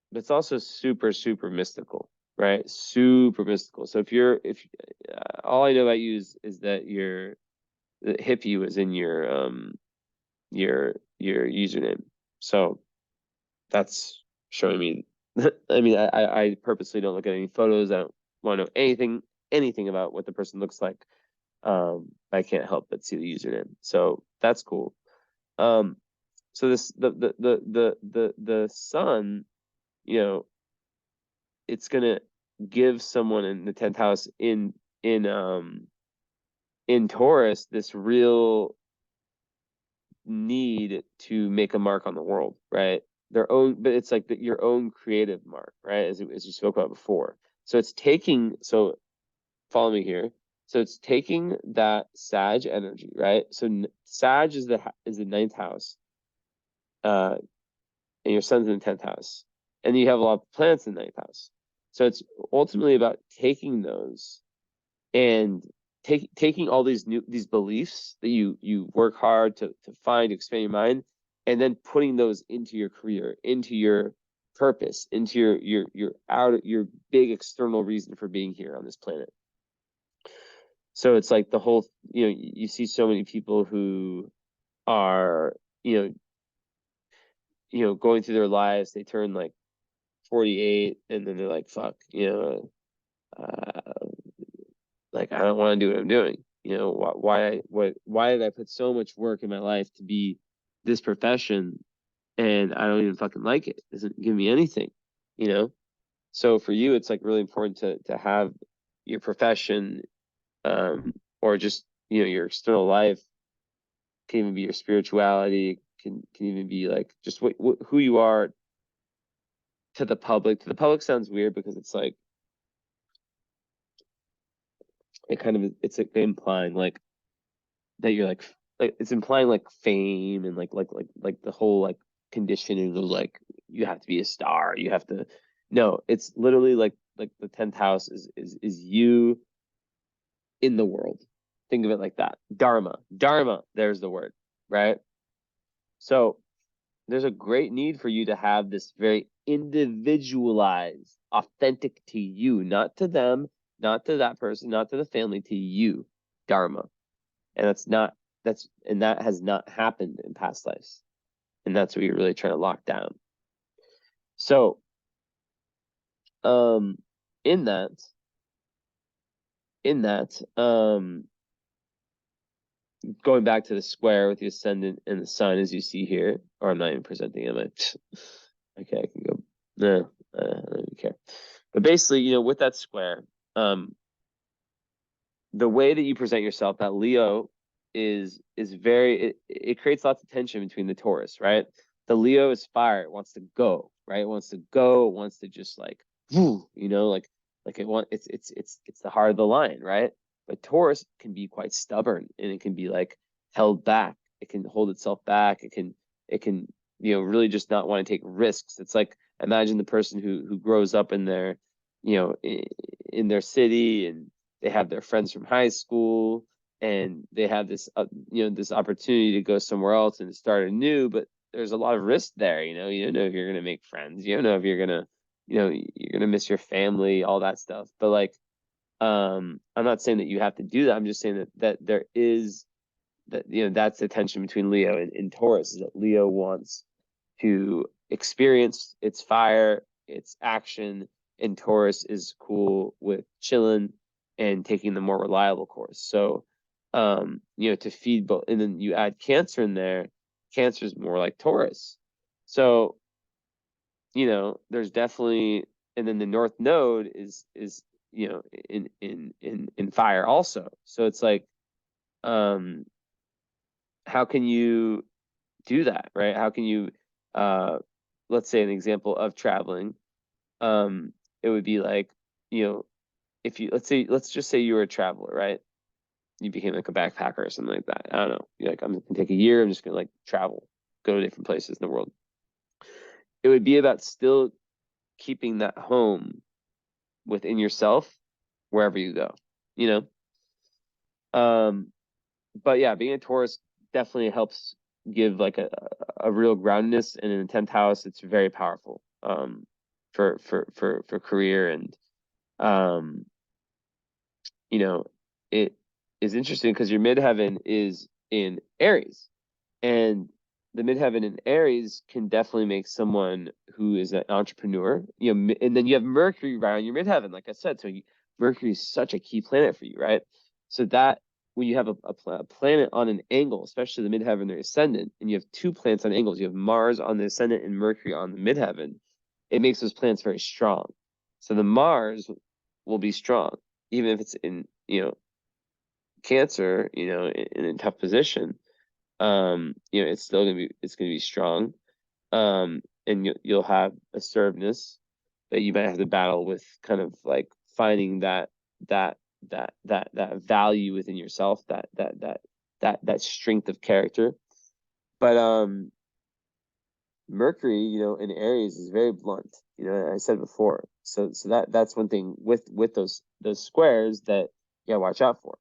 But it's also super, super mystical, right? Super mystical. So if all I know about you is that the hippie was in your username. So that's showing me. I mean, I purposely don't look at any photos. I don't want to know anything about what the person looks like. I can't help but see the username. So that's cool. So this the sun, it's gonna give someone in the 10th house in Taurus this real need to make a mark on the world, right? Their own, but it's like your own creative mark, right? As you spoke about before. So follow me here. So it's taking that Sag energy, right? So Sag is the 9th house, and your sun's in the 10th house, and you have a lot of planets in the 9th house. So it's ultimately about taking those and taking all these beliefs that you work hard to find, to expand your mind, and then putting those into your career, into your purpose, into your big external reason for being here on this planet. So it's like the whole, you see so many people who are, going through their lives, they turn like 48 and then they're like, fuck, like, I don't want to do what I'm doing. Why did I put so much work in my life to be this profession, and I don't even fucking like it? It doesn't give me anything, So for you, it's like really important to have your profession, or just, your external life, can even be your spirituality, can even be like just who you are to the public. To the public sounds weird, because it's like, it's like implying like that you're like it's implying like fame and like the whole like conditioning of like you have to be a star, you have to. No, it's literally like the 10th house is you in the world. Think of it like that. Dharma, there's the word, right? So there's a great need for you to have this very individualized, authentic to you, not to them, not to that person, not to the family, to you, dharma. And that has not happened in past lives. And that's what you're really trying to lock down. So, um, in that, going back to the square with the ascendant and the sun, as you see here, or I'm not even presenting it. Okay, I can go. No, I don't even care. But basically, with that square, the way that you present yourself, that Leo is very it creates lots of tension between the Taurus, right? The Leo is fire, it wants to go, right? It wants to go, it wants to just like whoo, it's the heart of the lion, right? But Taurus can be quite stubborn and it can be like held back. It can hold itself back. It can really just not want to take risks. It's like imagine the person who grows up in their in their city, and they have their friends from high school, and they have this this opportunity to go somewhere else and start anew, but there's a lot of risk there. You don't know if you're going to make friends, you don't know if you're going to you're going to miss your family, all that stuff. But like I'm not saying that you have to do that. I'm just saying that there is that that's the tension between Leo and Taurus, is that Leo wants to experience its fire, its action, and Taurus is cool with chilling and taking the more reliable course. So, to feed both, and then you add Cancer in there. Cancer is more like Taurus. So, there's definitely, and then the North Node is in fire also. So it's like, how can you do that, right? How can you, let's say an example of traveling, it would be like, if you, let's just say you were a traveler, right? You became like a backpacker or something like that. I don't know. You're like, I'm gonna take a year, I'm just gonna like travel, go to different places in the world. It would be about still keeping that home within yourself wherever you go, you but yeah, being a Taurus definitely helps give like a real groundedness, and in the 10th house it's very powerful for career. And um it is interesting because your midheaven is in Aries, and the midheaven in Aries can definitely make someone who is an entrepreneur, and then you have Mercury right on your midheaven, like I said. So Mercury is such a key planet for you, right? So that when you have a planet on an angle, especially the midheaven or ascendant, and you have two planets on angles, you have Mars on the ascendant and Mercury on the midheaven, it makes those planets very strong. So the Mars will be strong, even if it's in, Cancer, in a tough position. It's gonna be strong. And you'll have assertiveness that you might have to battle with, kind of like finding that that value within yourself, that strength of character. But Mercury, in Aries is very blunt. I said before. So that's one thing with those squares that you gotta watch out for.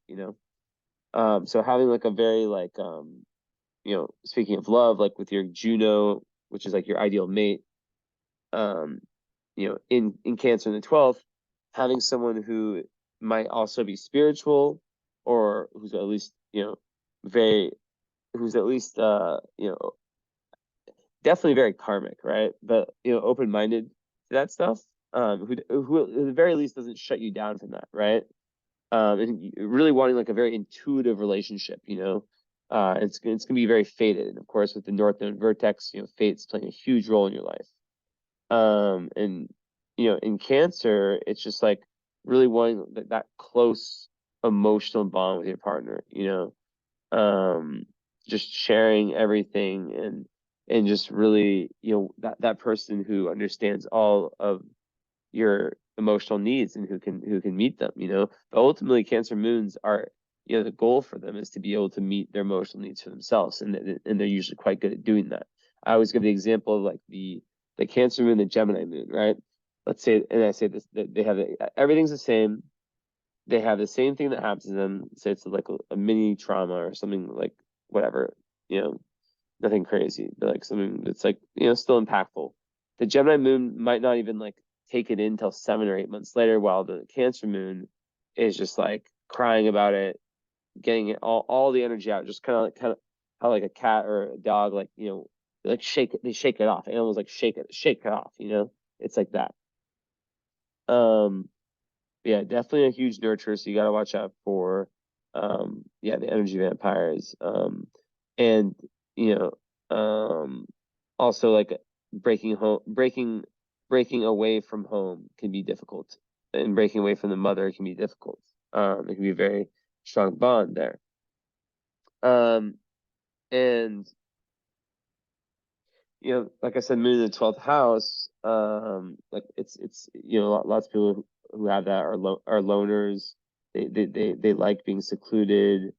So having like a very like speaking of love, like with your Juno, which is like your ideal mate, um, in Cancer in the 12th, having someone who might also be spiritual, or who's at least, very, who's at least, definitely very karmic, right? But, open-minded to that stuff, who at the very least doesn't shut you down from that, right? And really wanting like a very intuitive relationship, it's gonna be very fated. And of course, with the North Node vertex, fate's playing a huge role in your life. And in Cancer, it's just like really wanting that close emotional bond with your partner, just sharing everything, and just really, that person who understands all of your emotional needs and who can meet them. But ultimately, Cancer moons are the goal for them is to be able to meet their emotional needs for themselves, and they're usually quite good at doing that. I always give the example of like the Cancer moon, the Gemini moon, right? Let's say, and I say this, that they have everything's the same. They have the same thing that happens to them. Say it's like a mini trauma or something, like whatever, nothing crazy, but like something that's like, still impactful. The Gemini moon might not even like take it in until 7 or 8 months later, while the Cancer moon is just like crying about it, getting it all the energy out, just kind of how like a cat or a dog, like, like they shake it off. Animals like shake it off, it's like that. Yeah, definitely a huge nurturer, so you got to watch out for yeah, the energy vampires. And you also like breaking away from home can be difficult, and breaking away from the mother can be difficult. It can be a very strong bond there. And like I said, moon in the 12th house, like it's lots of people who have that are loners. They like being secluded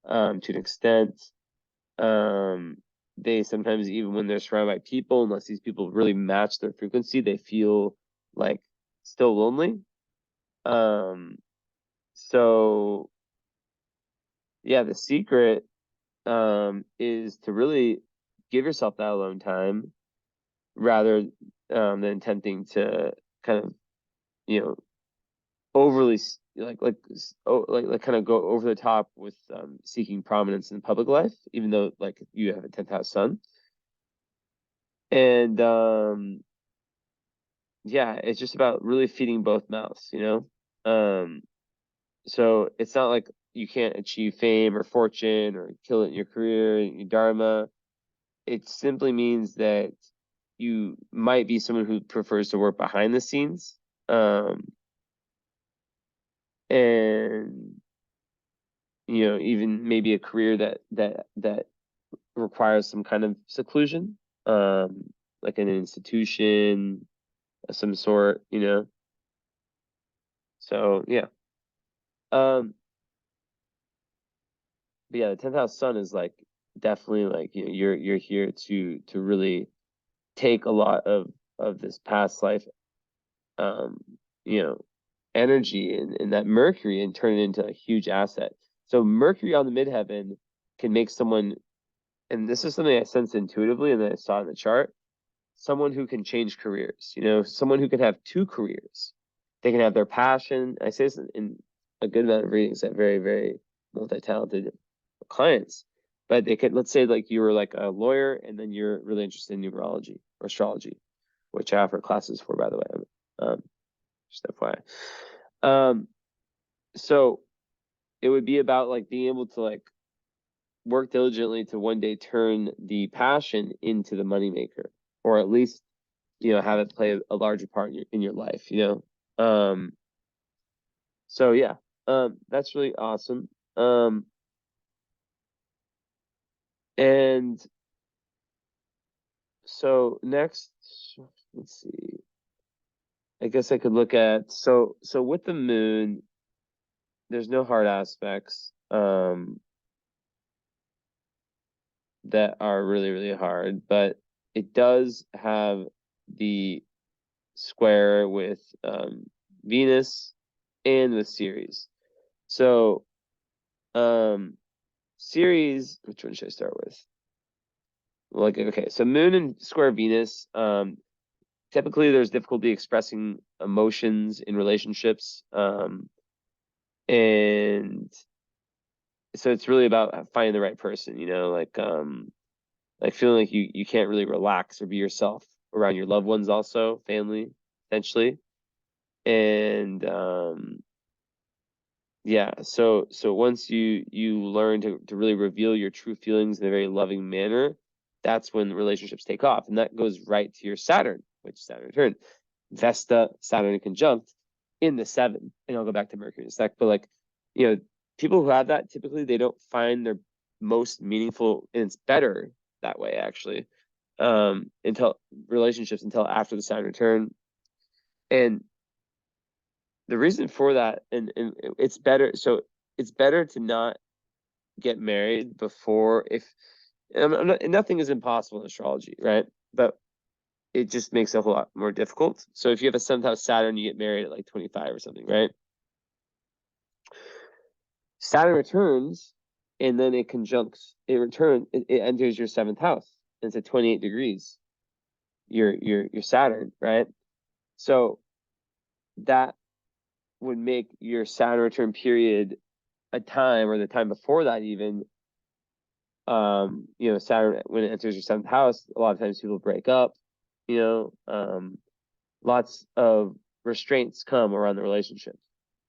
to an extent. They sometimes, even when they're surrounded by people, unless these people really match their frequency, they feel like still lonely. So yeah, the secret is to really give yourself that alone time, rather than attempting to kind of overly kind of go over the top with seeking prominence in public life, even though like you have a 10th house sun. And yeah, it's just about really feeding both mouths, so it's not like you can't achieve fame or fortune or kill it in your career, your dharma. It simply means that you might be someone who prefers to work behind the scenes, and even maybe a career that requires some kind of seclusion, like an institution of some sort, so yeah. But yeah, the 10th house sun is like definitely like, you're here to really take a lot of this past life um you know energy and that Mercury, and turn it into a huge asset. So Mercury on the midheaven can make someone, and this is something I sense intuitively and that I saw in the chart, someone who can change careers, someone who can have two careers. They can have their passion. I say this in a good amount of readings that very, very multi-talented clients. But they could, let's say like you were like a lawyer and then you're really interested in numerology or astrology, which I offer classes for, by the way. Just FYI. So it would be about like being able to like work diligently to one day turn the passion into the moneymaker, or at least have it play a larger part in your life. So yeah, that's really awesome. And so next, let's see. I guess I could look at, so with the moon, there's no hard aspects that are really, really hard, but it does have the square with Venus and with Ceres. So Ceres, which one should I start with? Like, okay, so Moon and square Venus, typically there's difficulty expressing emotions in relationships, and so it's really about finding the right person, like feeling like you can't really relax or be yourself around your loved ones, also family, essentially. And yeah, so once you learn to really reveal your true feelings in a very loving manner, that's when relationships take off. And that goes right to your Saturn, which Saturn return. Vesta, Saturn conjunct in the 7th. And I'll go back to Mercury in a sec. But like, people who have that, typically they don't find their most meaningful, and it's better that way actually, until relationships until after the Saturn return. And the reason for that, and it's better. So it's better to not get married before, if nothing is impossible in astrology, right? But it just makes it a whole lot more difficult. So if you have a 7th house Saturn, you get married at like 25 or something, right? Saturn returns, and then it conjuncts. It enters your 7th house. And it's at 28 degrees. Your Saturn, right? So that would make your Saturn return period a time, or the time before that even. Saturn, when it enters your 7th house, a lot of times people break up. Lots of restraints come around the relationship.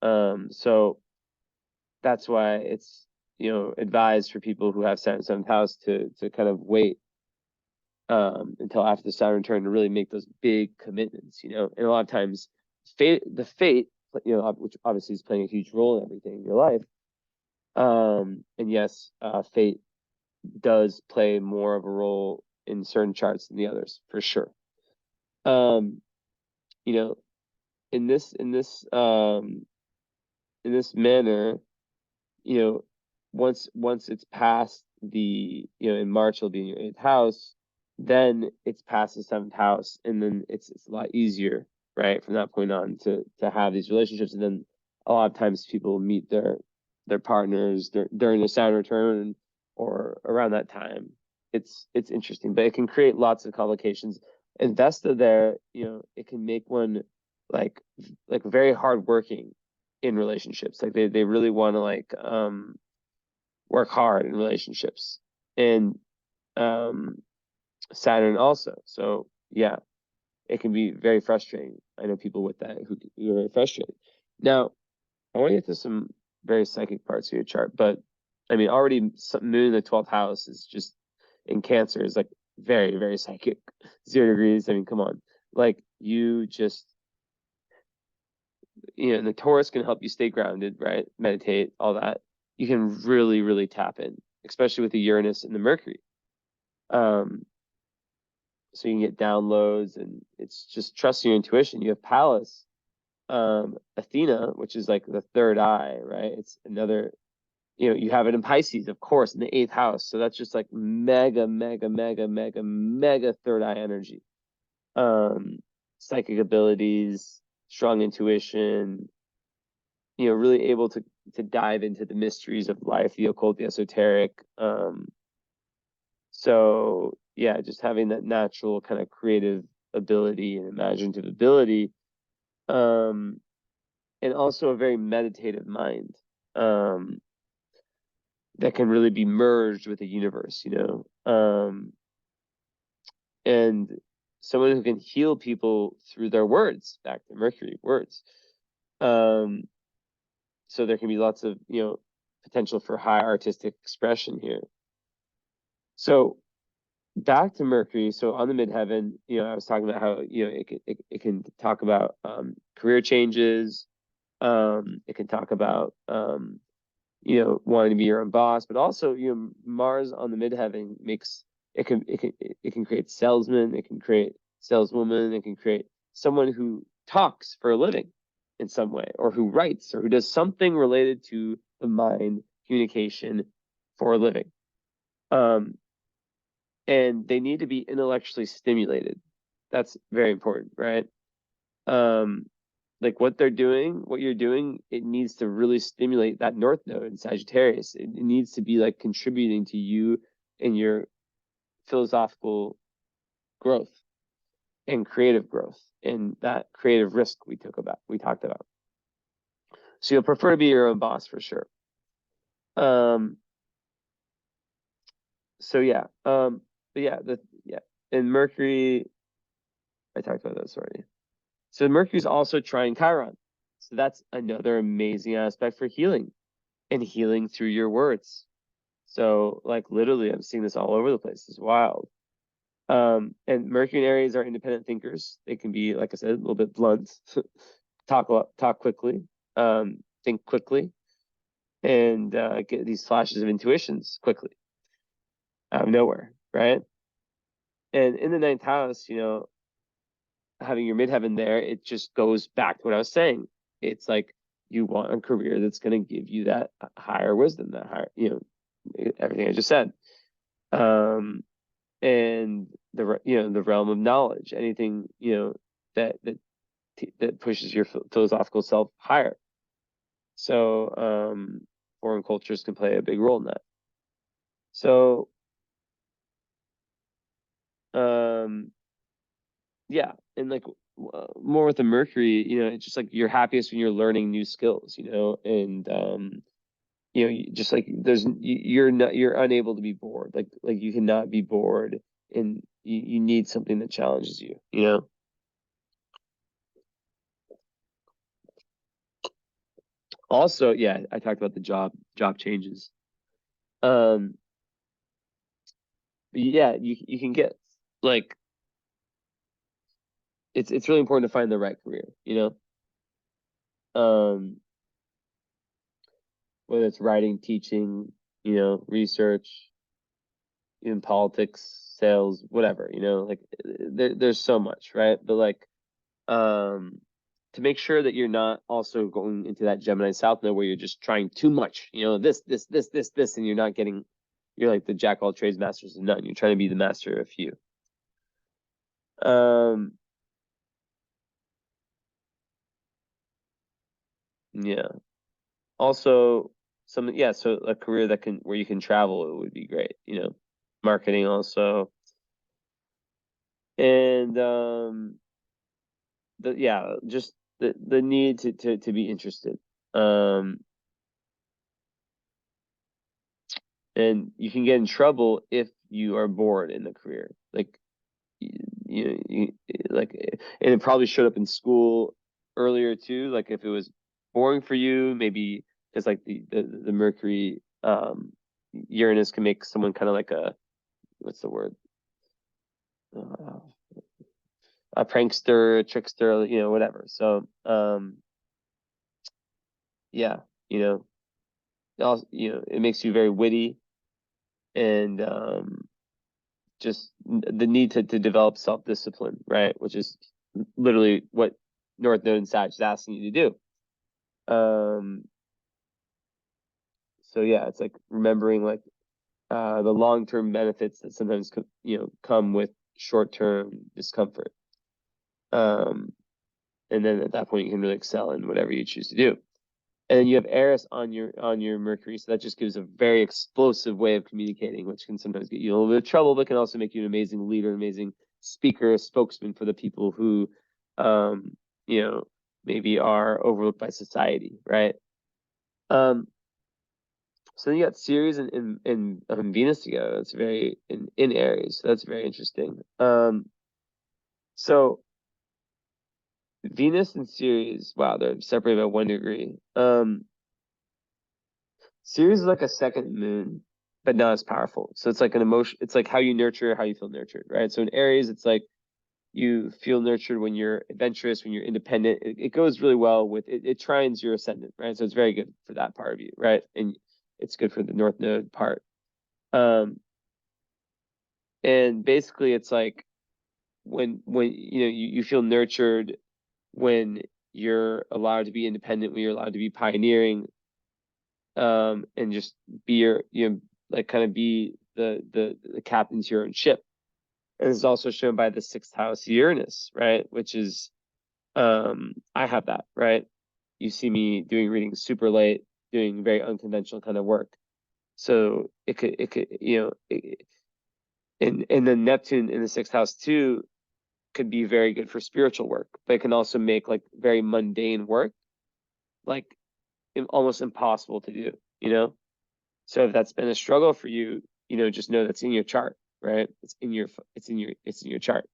So that's why it's advised for people who have Saturn 7th house to kind of wait until after the Saturn return to really make those big commitments. And a lot of times fate, which obviously is playing a huge role in everything in your life. And yes, fate does play more of a role in certain charts than the others, for sure. In this manner, once it's past the, in March it'll be in your 8th house, then it's past the 7th house, and then it's a lot easier, right, from that point on to have these relationships. And then a lot of times people meet their partners during the Saturn return or around that time. It's interesting, but it can create lots of complications. And Vesta there, it can make one like very hardworking in relationships. Like they really want to work hard in relationships. And Saturn also. So yeah, it can be very frustrating. I know people with that who are very frustrated. Now, I want to get to some very psychic parts of your chart, but I mean, already Moon in the 12th house is just in Cancer is like very, very psychic. 0 degrees. I mean, come on. Like you just, and the Taurus can help you stay grounded, right? Meditate, all that. You can really, really tap in, especially with the Uranus and the Mercury. So you can get downloads, and it's just trusting your intuition. You have Pallas, Athena, which is like the third eye, right? It's another, you have it in Pisces, of course, in the 8th house. So that's just like mega, mega, mega, mega, mega third eye energy. Psychic abilities, strong intuition, really able to dive into the mysteries of life, the occult, the esoteric. So yeah, just having that natural kind of creative ability and imaginative ability, and also a very meditative mind, that can really be merged with the universe, and someone who can heal people through their words, back to Mercury, words. So there can be lots of, potential for high artistic expression here. So back to Mercury. So on the midheaven, I was talking about how, it can talk about career changes. It can talk about, wanting to be your own boss, but also, Mars on the midheaven it can create salesmen, it can create saleswoman, it can create someone who talks for a living in some way, or who writes, or who does something related to the mind, communication for a living. And they need to be intellectually stimulated. That's very important, right? Like what you're doing, it needs to really stimulate that North Node in Sagittarius. It needs to be like contributing to you and your philosophical growth and creative growth, and that creative risk we talked about. So you'll prefer to be your own boss for sure. So yeah. And Mercury, I talked about this already. So Mercury's also trine Chiron. So that's another amazing aspect for healing, and healing through your words. So like literally, I'm seeing this all over the place. It's wild. And Mercury and Aries are independent thinkers. They can be, like I said, a little bit blunt, talk quickly, think quickly, and get these flashes of intuitions quickly out of nowhere, right? And in the 9th house, having your midheaven there, it just goes back to what I was saying. It's like you want a career that's going to give you that higher wisdom, that higher, everything I just said. And the realm of knowledge, anything, that that pushes your philosophical self higher. So foreign cultures can play a big role in that. So yeah, and like more with the Mercury, it's just like you're happiest when you're learning new skills, and just like you're unable to be bored. Like you cannot be bored, and you need something that challenges you. Also, yeah, I talked about the job changes. Um, yeah, you can get like it's really important to find the right career. Whether it's writing, teaching, research, even politics, sales, whatever, like there's so much, right? But like to make sure that you're not also going into that Gemini South node where you're just trying too much, this, and you're like the jack of all trades, masters of none. You're trying to be the master of few. Um, yeah. Also, so a career where you can travel, it would be great. Marketing also. And just the need to be interested. Um, and you can get in trouble if you are bored in the career. Like like, and it probably showed up in school earlier too. Like if it was boring for you, maybe because like the Mercury Uranus can make someone kind of like what's the word? Uh, a prankster, a trickster, whatever. So yeah, it makes you very witty, and just the need to develop self-discipline, right? Which is literally what North Node and Sag is asking you to do. So yeah, it's like remembering like the long-term benefits that sometimes come with short-term discomfort. And then at that point you can really excel in whatever you choose to do. And then you have Eris on your Mercury, so that just gives a very explosive way of communicating, which can sometimes get you in a little bit of trouble, but can also make you an amazing leader, an amazing speaker, a spokesman for the people who, um, you know, maybe are overlooked by society, right? Um, so then you got Ceres and Venus together. That's very in Aries. So that's very interesting. So Venus and Ceres, wow, they're separated by 1 degree. Ceres is like a second moon, but not as powerful. So it's like an emotion. It's like how you nurture, how you feel nurtured, right? So in Aries, it's like you feel nurtured when you're adventurous, when you're independent. It goes really well with it. It trines your ascendant, right? So it's very good for that part of you, right? And it's good for the North Node part. And basically, it's like when you feel nurtured when you're allowed to be independent, when you're allowed to be pioneering, and just be like kind of be the captain to your own ship. And it's also shown by the sixth house Uranus, right? Which is I have that, right? You see me doing readings super late, doing very unconventional kind of work. So it could and then Neptune in the sixth house too could be very good for spiritual work, but it can also make like very mundane work like almost impossible to do. So if that's been a struggle for you, just know that's in your chart, right? It's in your chart.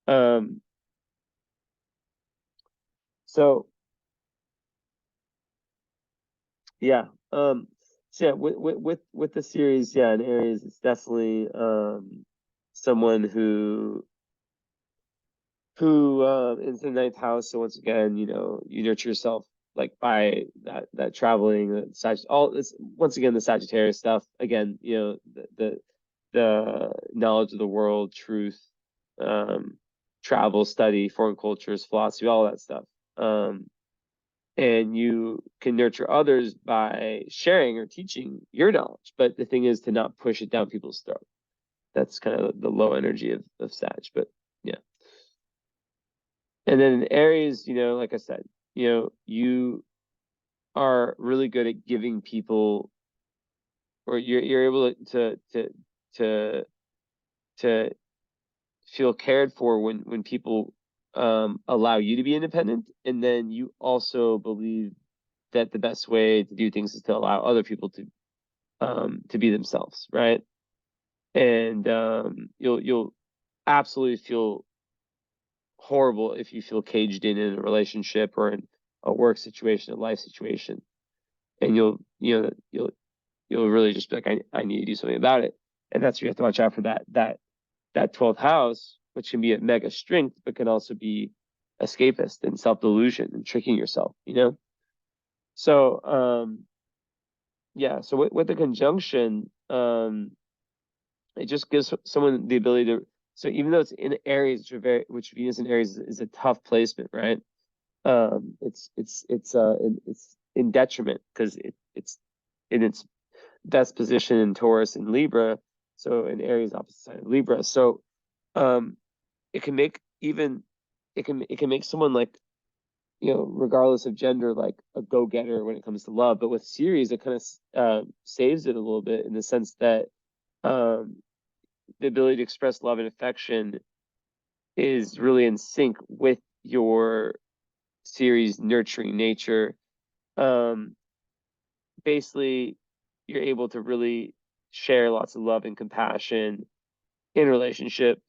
Um, so yeah. So yeah, with the series, yeah, in Aries, it's definitely someone who is the ninth house. So once again, you nurture yourself like by that traveling, all this once again the Sagittarius stuff. Again, the knowledge of the world, truth, um, travel, study, foreign cultures, philosophy, all that stuff. Um, and you can nurture others by sharing or teaching your knowledge. But the thing is to not push it down people's throat. That's kind of the low energy of Sag, but yeah. And then in Aries, like I said, you are really good at giving people, or you're able to to feel cared for when people allow you to be independent, and then you also believe that the best way to do things is to allow other people to be themselves, right? And you'll absolutely feel horrible if you feel caged in a relationship or in a work situation, a life situation, and you'll really just be like, I need to do something about it. And that's where you have to watch out for that 12th house, which can be a mega strength, but can also be escapist and self-delusion and tricking yourself. So yeah, so with the conjunction, it just gives someone the ability to, so even though it's in Aries, which Venus in Aries is a tough placement, right? It's in detriment because it's in its best position in Taurus and Libra, so in Aries opposite side of Libra. So um it can make even it can make someone like, regardless of gender, like a go-getter when it comes to love. But with Ceres, it kind of saves it a little bit in the sense that um the ability to express love and affection is really in sync with your Ceres nurturing nature. um Basically, you're able to really share lots of love and compassion in a relationship,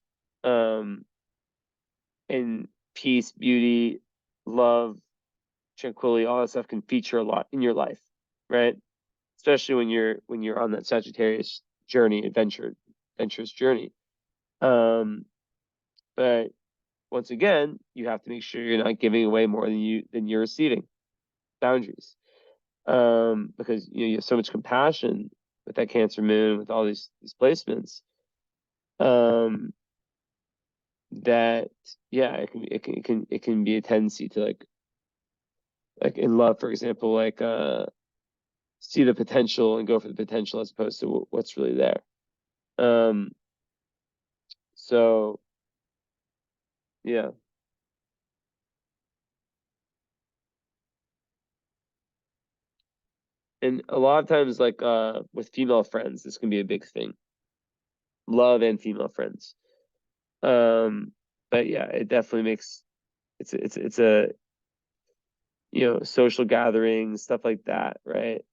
um and peace, beauty, love, tranquility, all that stuff can feature a lot in your life, right? Especially when you're on that Sagittarius journey, adventurous journey. um but once again, you have to make sure you're not giving away more than you're receiving. Boundaries. Because you have so much compassion with that Cancer moon, with all these placements, um that yeah, it can be a tendency to like in love, for example, like see the potential and go for the potential as opposed to what's really there. um so yeah. And a lot of times, like with female friends, this can be a big thing. Love and female friends. But yeah, it definitely makes it's a social gatherings, stuff like that, right?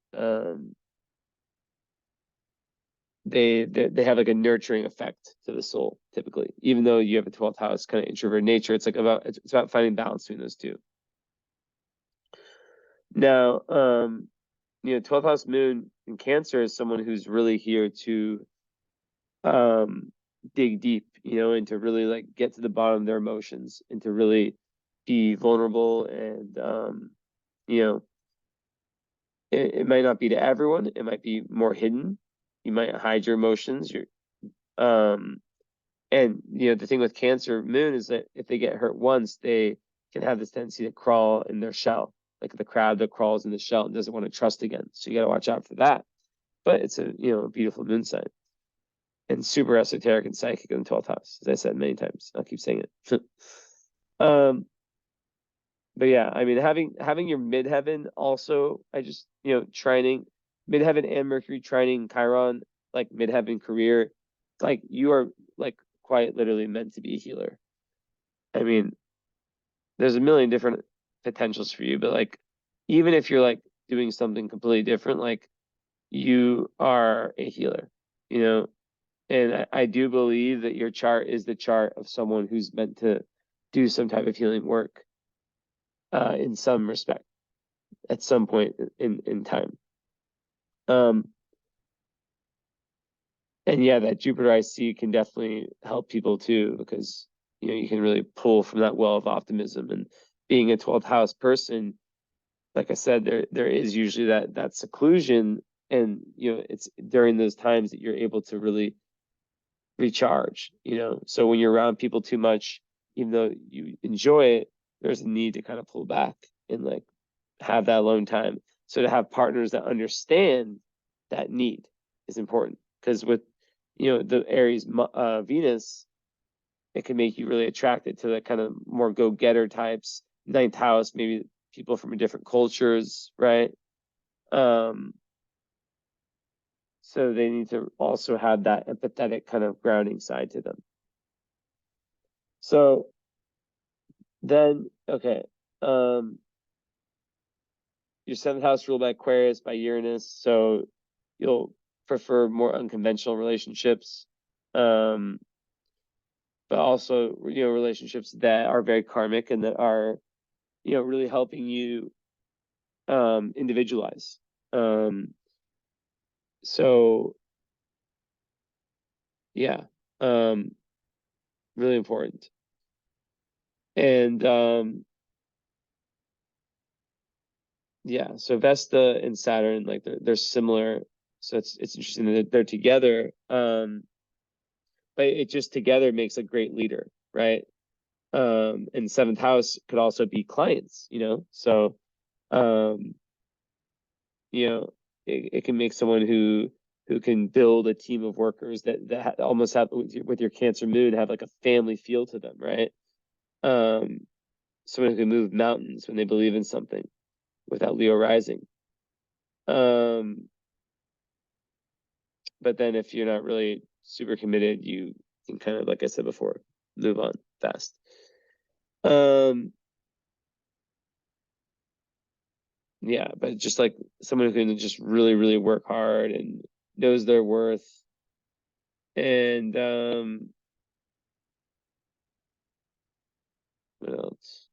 They have like a nurturing effect to the soul typically, even though you have a 12th house kind of introvert nature. It's about finding balance between those two. Now, 12th house moon in Cancer is someone who's really here to um dig deep, and to really like get to the bottom of their emotions and to really be vulnerable. And you know it might not be to everyone, it might be more hidden. You might hide your emotions. Um and the thing with Cancer moon is that if they get hurt once, they can have this tendency to crawl in their shell, like the crab that crawls in the shell and doesn't want to trust again. So you got to watch out for that. But it's a beautiful moon sign and super esoteric and psychic in the 12th house, as I said many times. I'll keep saying it. um but yeah, I mean, having your midheaven also, I just trining midheaven and Mercury trining Chiron, like midheaven career, like you are like quite literally meant to be a healer. I mean, there's a million different potentials for you, but like even if you're like doing something completely different, like you are a healer, you know. And I do believe that your chart is the chart of someone who's meant to do some type of healing work in some respect at some point in time. Um, and yeah, that Jupiter IC can definitely help people too, because you can really pull from that well of optimism. And being a 12th house person, like I said, there is usually that seclusion, and it's during those times that you're able to really recharge. So when you're around people too much, even though you enjoy it, there's a need to kind of pull back and like have that alone time. So to have partners that understand that need is important, because with the Aries Venus, it can make you really attracted to the kind of more go-getter types. Ninth house, maybe people from different cultures, right? So they need to also have that empathetic kind of grounding side to them. So then, okay, your seventh house ruled by Aquarius, by Uranus, so you'll prefer more unconventional relationships, but also relationships that are very karmic and that are really helping you individualize. So yeah, really important. And yeah, so Vesta and Saturn, like they're similar. So it's interesting that they're together. But it just together makes a great leader, right? And seventh house could also be clients, So um, it can make someone who can build a team of workers that almost have with your Cancer moon have like a family feel to them, right? Someone who can move mountains when they believe in something without Leo rising. But then if you're not really super committed, you can kind of, like I said before, move on fast. Yeah, but just like someone who can just really, really work hard and knows their worth. And what else?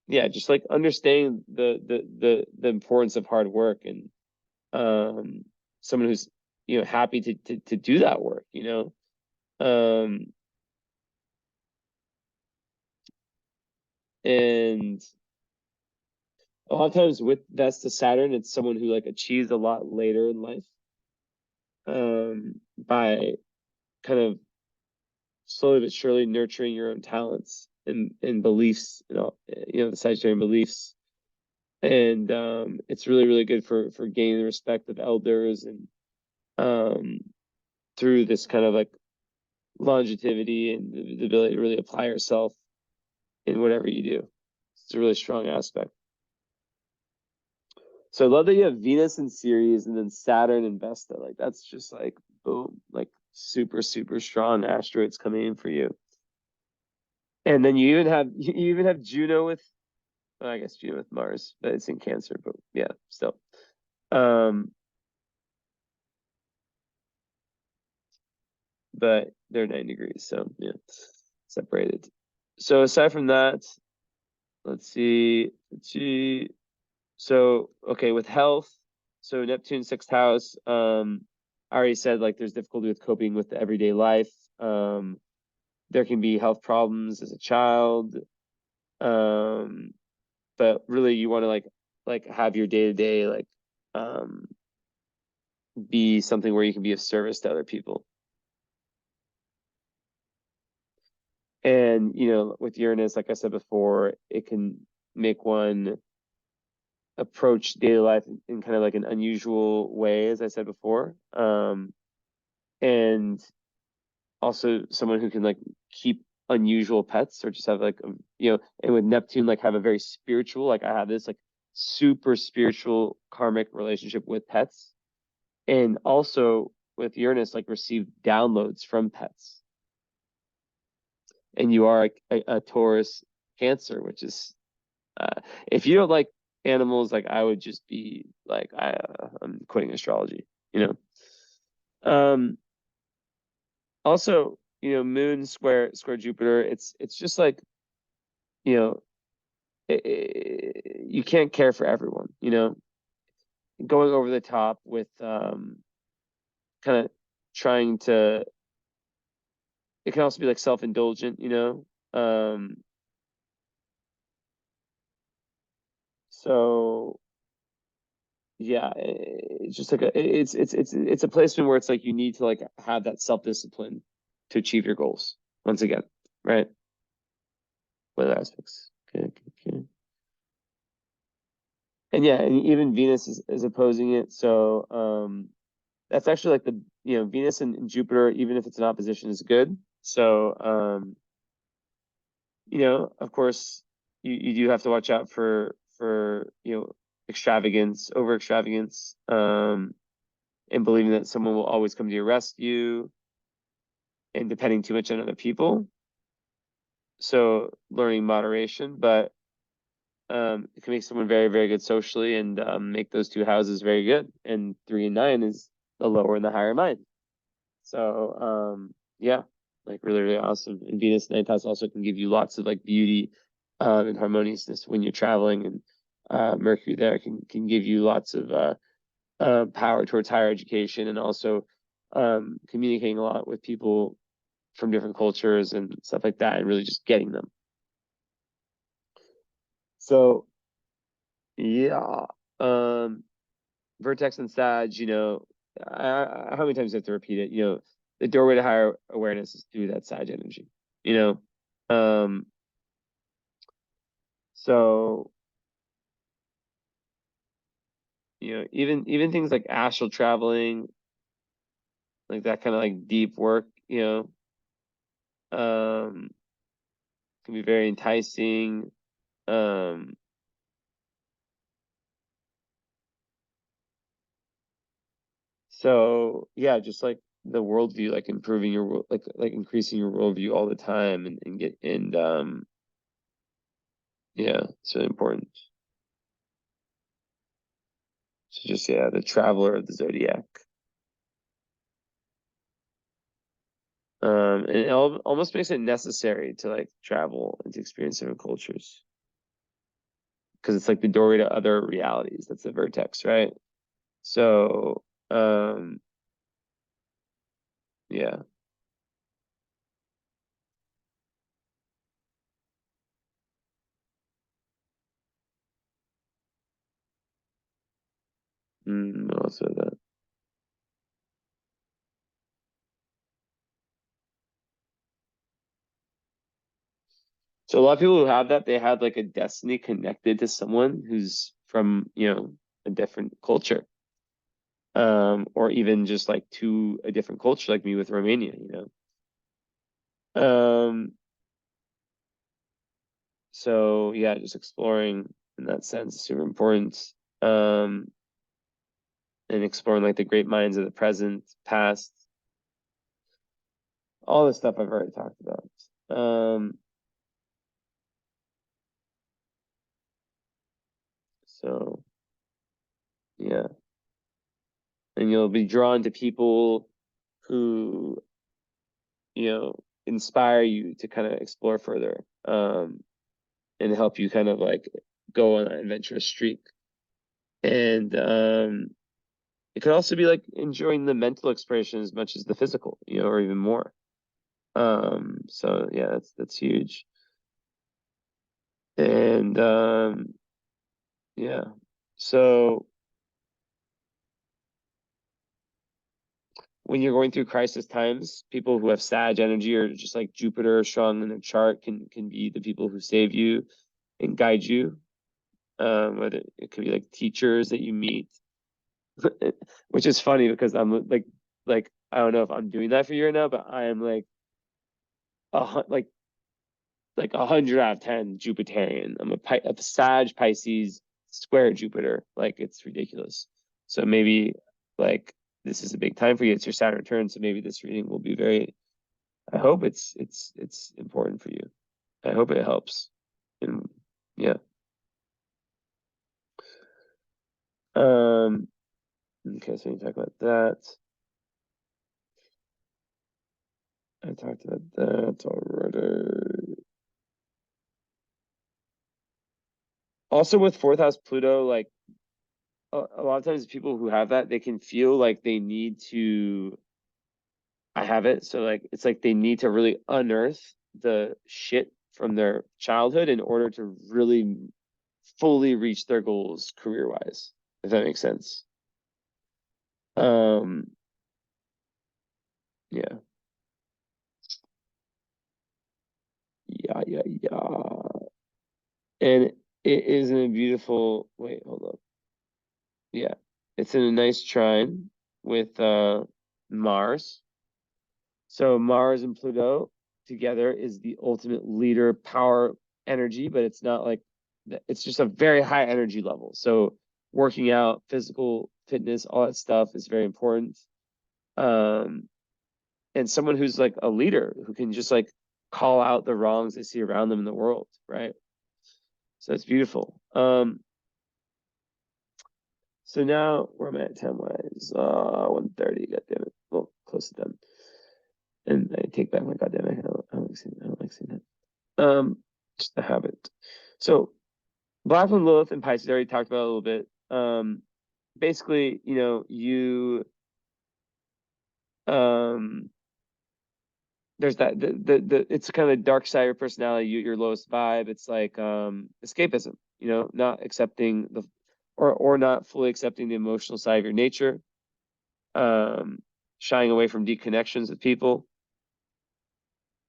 Yeah, just like understanding the importance of hard work, and someone who's happy to do that work, and a lot of times with that's the Saturn, it's someone who like achieves a lot later in life, by kind of slowly but surely nurturing your own talents and beliefs, the Sagittarian beliefs. And it's really, really good for gaining the respect of elders, and through this kind of like longevity and the ability to really apply yourself in whatever you do. It's a really strong aspect. So I love that you have Venus in Ceres and then Saturn and Vesta. Like that's just like boom, like super, super strong asteroids coming in for you. And then you even have Juno with, well, I guess Juno with Mars, but it's in Cancer, but yeah, still. But they're 9 degrees, so yeah, separated. So aside from that, let's see. So okay, with health, so Neptune sixth house. I already said like there's difficulty with coping with the everyday life. There can be health problems as a child. But really you want to like have your day to day like um be something where you can be of service to other people. And with Uranus, like I said before, it can make one approach daily life in kind of like an unusual way, as I said before. And also someone who can like keep unusual pets, or just have like and with Neptune, like have a very spiritual, like I have this like super spiritual karmic relationship with pets. And also with Uranus, like receive downloads from pets. And you are a Taurus Cancer, which is if you don't like animals, like I would just be like I'm quitting astrology, you know. Also, Moon square Jupiter. It's just like you know you can't care for everyone. Going over the top with kind of trying to. It can also be like self-indulgent. So yeah, it's just like it's a placement where it's like you need to like have that self-discipline to achieve your goals once again, right? What other aspects? Okay, okay, okay. And yeah, and even Venus is opposing it. So that's actually like the, Venus and Jupiter, even if it's in opposition, is good. So of course, you do have to watch out for extravagance, over extravagance, and believing that someone will always come to your rescue and depending too much on other people. So learning moderation, but it can make someone very, very good socially and make those two houses very good. And 3 and 9 is the lower and the higher mind. So yeah, like really, really awesome. And Venus ninth house also can give you lots of like beauty and harmoniousness when you're traveling, and Mercury there can give you lots of power towards higher education, and also communicating a lot with people from different cultures and stuff like that, and really just getting them. So yeah, Vertex and Sag, how many times do I have to repeat it? The doorway to higher awareness is through that Sag energy. You um, so even things like astral traveling, like that kind of like deep work, can be very enticing. Um, so yeah, just like the worldview, like improving your like increasing your worldview all the time, and get and yeah, it's really important. So just yeah, the traveler of the zodiac. And it almost makes it necessary to like travel and to experience different cultures, because it's like the doorway to other realities. That's the vertex, right? So yeah. Also that. So a lot of people who have that, they had like a destiny connected to someone who's from, a different culture. Or even just like to a different culture, like me with Romania. So yeah, just exploring in that sense is super important. Um, and exploring like the great minds of the present, past, all this stuff I've already talked about. So yeah, and you'll be drawn to people who, inspire you to kind of explore further, and help you kind of like go on an adventurous streak. And it could also be like enjoying the mental expression as much as the physical, or even more. So yeah, that's huge. And yeah. So when you're going through crisis times, people who have Sag energy, or just like Jupiter strong in their chart, can be the people who save you and guide you. Whether it could be like teachers that you meet, which is funny because I'm like I don't know if I'm doing that for you right now, but I am like like 100 out of 10 Jupiterian. I'm a Sag Pisces square Jupiter. Like it's ridiculous. So maybe like this is a big time for you. It's your Saturn return, so maybe this reading will be very. I hope it's important for you. I hope it helps. And yeah. Um. Okay, so we talk about that. I talked about that already. Also, with fourth house Pluto, like a lot of times people who have that, they can feel like they need to. I have it, so like it's like they need to really unearth the shit from their childhood in order to really fully reach their goals career wise, if that makes sense. Um, yeah, yeah. And it is in a beautiful, wait, hold up. Yeah, it's in a nice trine with Mars. So Mars and Pluto together is the ultimate leader power energy, but it's not like it's just a very high energy level. So working out, physical fitness, all that stuff is very important. Um, and someone who's like a leader who can just like call out the wrongs they see around them in the world, right? So it's beautiful. So now where am I at time wise? 1:30, god damn it. Well, close to done. And I take back my goddamn it. I don't like seeing that. Just a habit. So Black and Lilith and Pisces, I already talked about it a little bit. Basically, you know, um there's that the it's kind of the dark side of your personality, your lowest vibe. It's like escapism, you know, not accepting the or not fully accepting the emotional side of your nature, um, shying away from deep connections with people.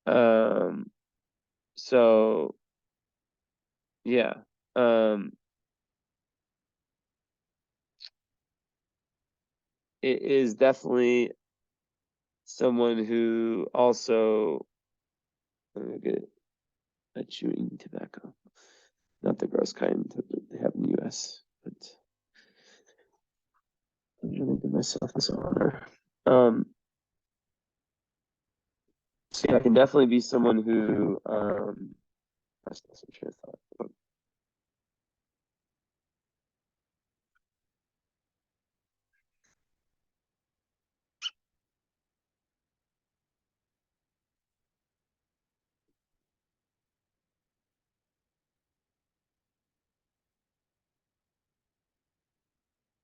Um, so yeah. Um, it is definitely someone who also get a chewing tobacco, not the gross kind that they have in the US, but I'm gonna give myself this honor. So yeah, I can definitely be someone who that's some train of thought.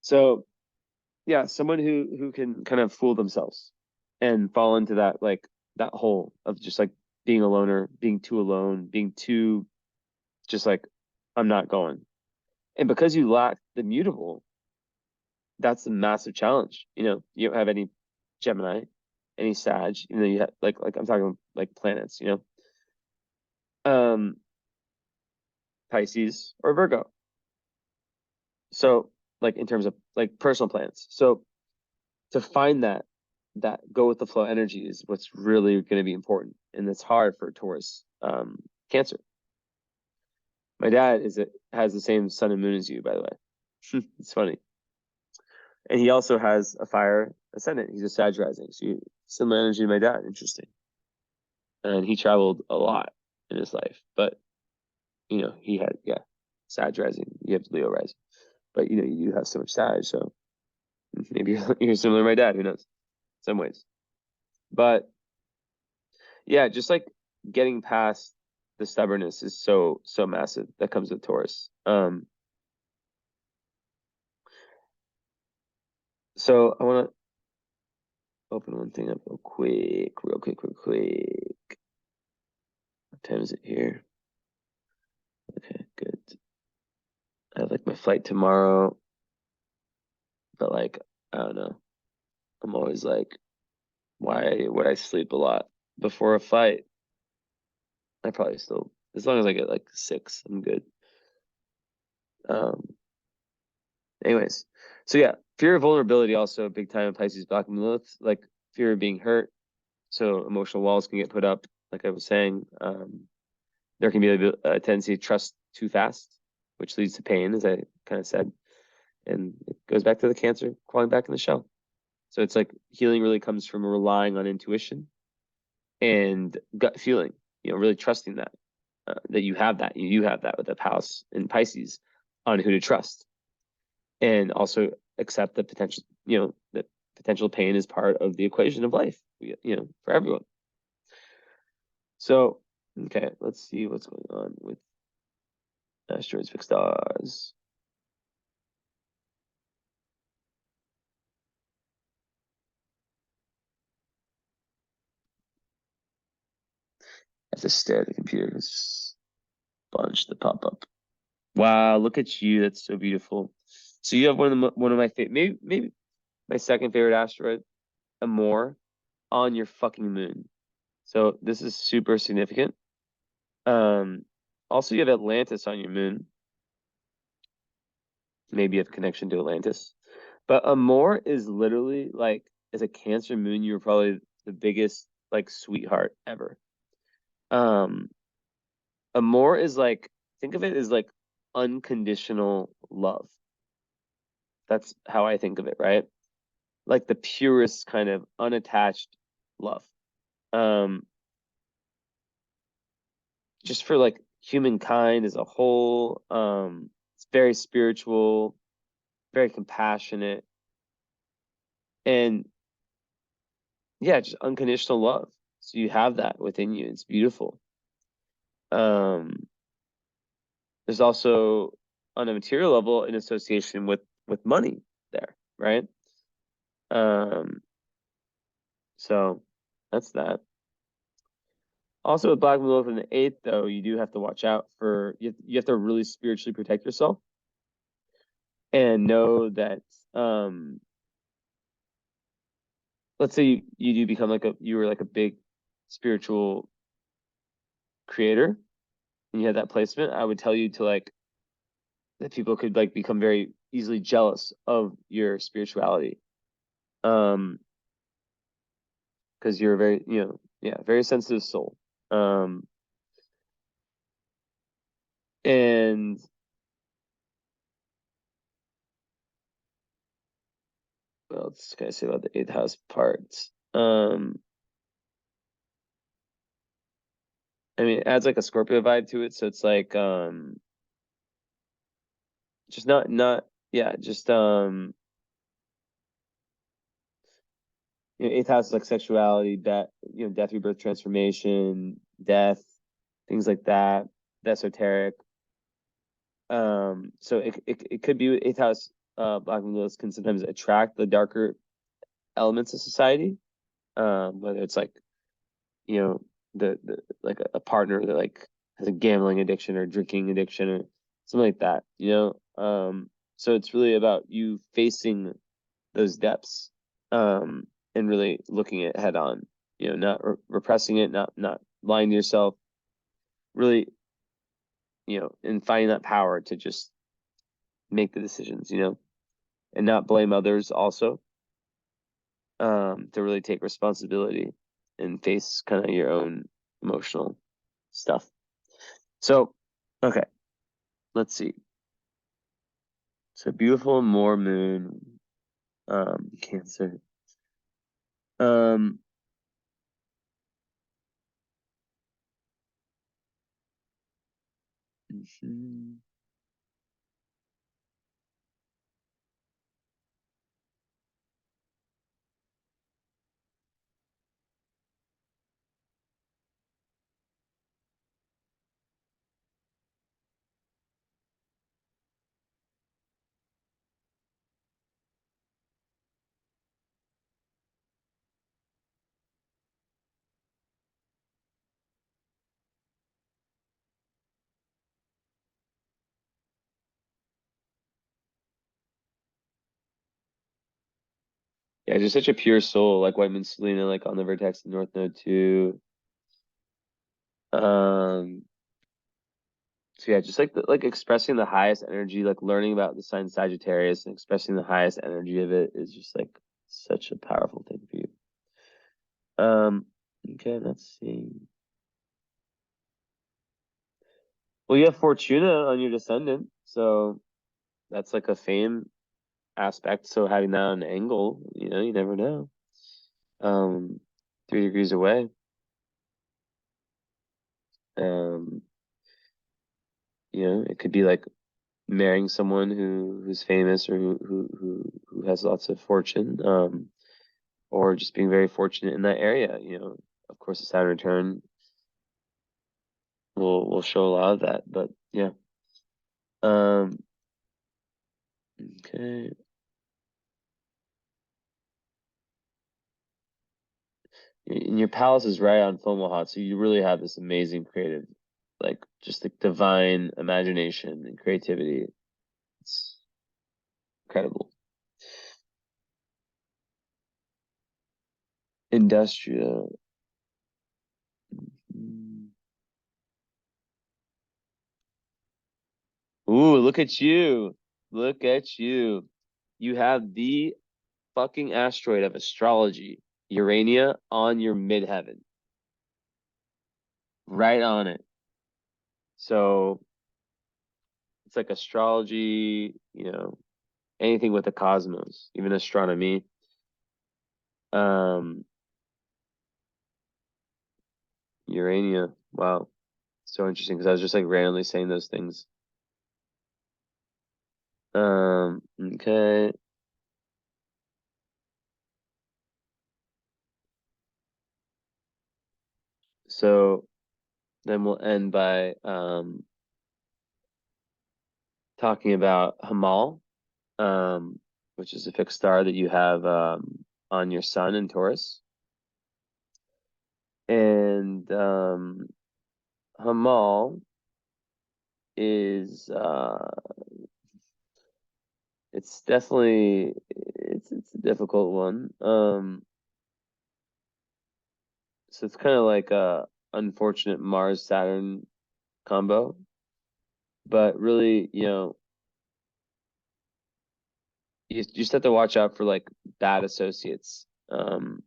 So yeah, someone who can kind of fool themselves and fall into that like that hole of just like being a loner, being too alone, being too just like I'm not going. And because you lack the mutable, that's a massive challenge. You know, you don't have any Gemini, any Sag, you know, you have like I'm talking like planets, you know, Pisces or Virgo. So like in terms of like personal planets. So to find that go with the flow energy is what's really going to be important, and it's hard for Taurus, Cancer. My dad has the same sun and moon as you, by the way. It's funny, and he also has a fire ascendant. He's a Sag rising, so similar energy to my dad. Interesting, and he traveled a lot in his life, but you know he had Sag rising. You have Leo rising, but you know you have so much Sag, so maybe you're similar to my dad. Who knows? Some ways, but yeah, just like getting past the stubbornness is so massive that comes with Taurus. So I want to open one thing up real quick. What time is it here? Okay, good. I have like my flight tomorrow, but like I don't know. I'm always like, why would I sleep a lot before a fight? I probably still, as long as I get like 6, I'm good. Um, anyways, so yeah, fear of vulnerability also big time in Pisces, Black and Lilith, like fear of being hurt. So emotional walls can get put up, like I was saying. There can be a tendency to trust too fast, which leads to pain, as I kind of said. And it goes back to the Cancer crawling back in the shell. So it's like healing really comes from relying on intuition and gut feeling, you know, really trusting that you have that. You have that with the house in Pisces on who to trust. And also accept the potential, you know, that potential pain is part of the equation of life, you know, for everyone. So, okay, let's see what's going on with asteroids, fixed stars. I have to stare at the computer. It's a bunch that pop up. Wow, look at you. That's so beautiful. So you have one of my favorite, maybe my second favorite asteroid, Amor, on your fucking moon. So this is super significant. Um, Also, you have Atlantis on your moon. Maybe you have a connection to Atlantis. But Amor is literally like, as a Cancer moon, you're probably the biggest like sweetheart ever. Um, Amor is like, think of it as like unconditional love. That's how I think of it, right? Like the purest kind of unattached love. Um, just for like humankind as a whole. It's very spiritual, very compassionate, and yeah, just unconditional love. So you have that within you. It's beautiful. Um, there's also on a material level an association with money there, right? Um, so that's that. Also, with Black Moon in the eighth, though, you do have to watch out for you have to really spiritually protect yourself and know that let's say you do become like you were like a big spiritual creator and you had that placement, I would tell you to like that people could like become very easily jealous of your spirituality. Um, because you're a very, yeah, very sensitive soul. Um, and what else can I say about the eighth house parts? I mean, it adds like a Scorpio vibe to it, so it's like just not yeah, just eighth house is like sexuality, death, death, rebirth, transformation, death, things like that, the esoteric. So it could be eighth house Black Moon Lilith can sometimes attract the darker elements of society. Whether it's like, you know, the like a partner that like has a gambling addiction or drinking addiction or something like that. So it's really about you facing those depths, and really looking it head on, not repressing it, not lying to yourself, really, and finding that power to just make the decisions, and not blame others also, to really take responsibility and face kind of your own emotional stuff. So, okay, let's see. So beautiful more moon, Cancer. Um, mhm. Yeah, just such a pure soul, like White Moon Selena, like on the vertex of North Node too. Um, so yeah, just like like expressing the highest energy, like learning about the sign Sagittarius and expressing the highest energy of it is just like such a powerful thing for you. Okay, let's see. Well, you have Fortuna on your descendant, so that's like a fame aspect. So having that on an angle, you never know. Um, 3 degrees away. Um, it could be like marrying someone who's famous or who has lots of fortune, or just being very fortunate in that area. Of course, the Saturn return will show a lot of that, but yeah. Um, okay. And your palace is right on Fomalhaut, so you really have this amazing creative, like just like divine imagination and creativity. It's incredible. Industrial. Mm. Ooh, look at you. Look at you. You have the fucking asteroid of astrology, Urania, on your midheaven, right on it. So it's like astrology, anything with the cosmos, even astronomy. Um, Urania. Wow. So interesting because I was just like randomly saying those things. Okay. So then we'll end by talking about Hamal, um, which is a fixed star that you have on your sun in Taurus. And Hamal is it's definitely it's a difficult one. So it's kind of like a unfortunate Mars Saturn combo, but really, you just have to watch out for like bad associates. And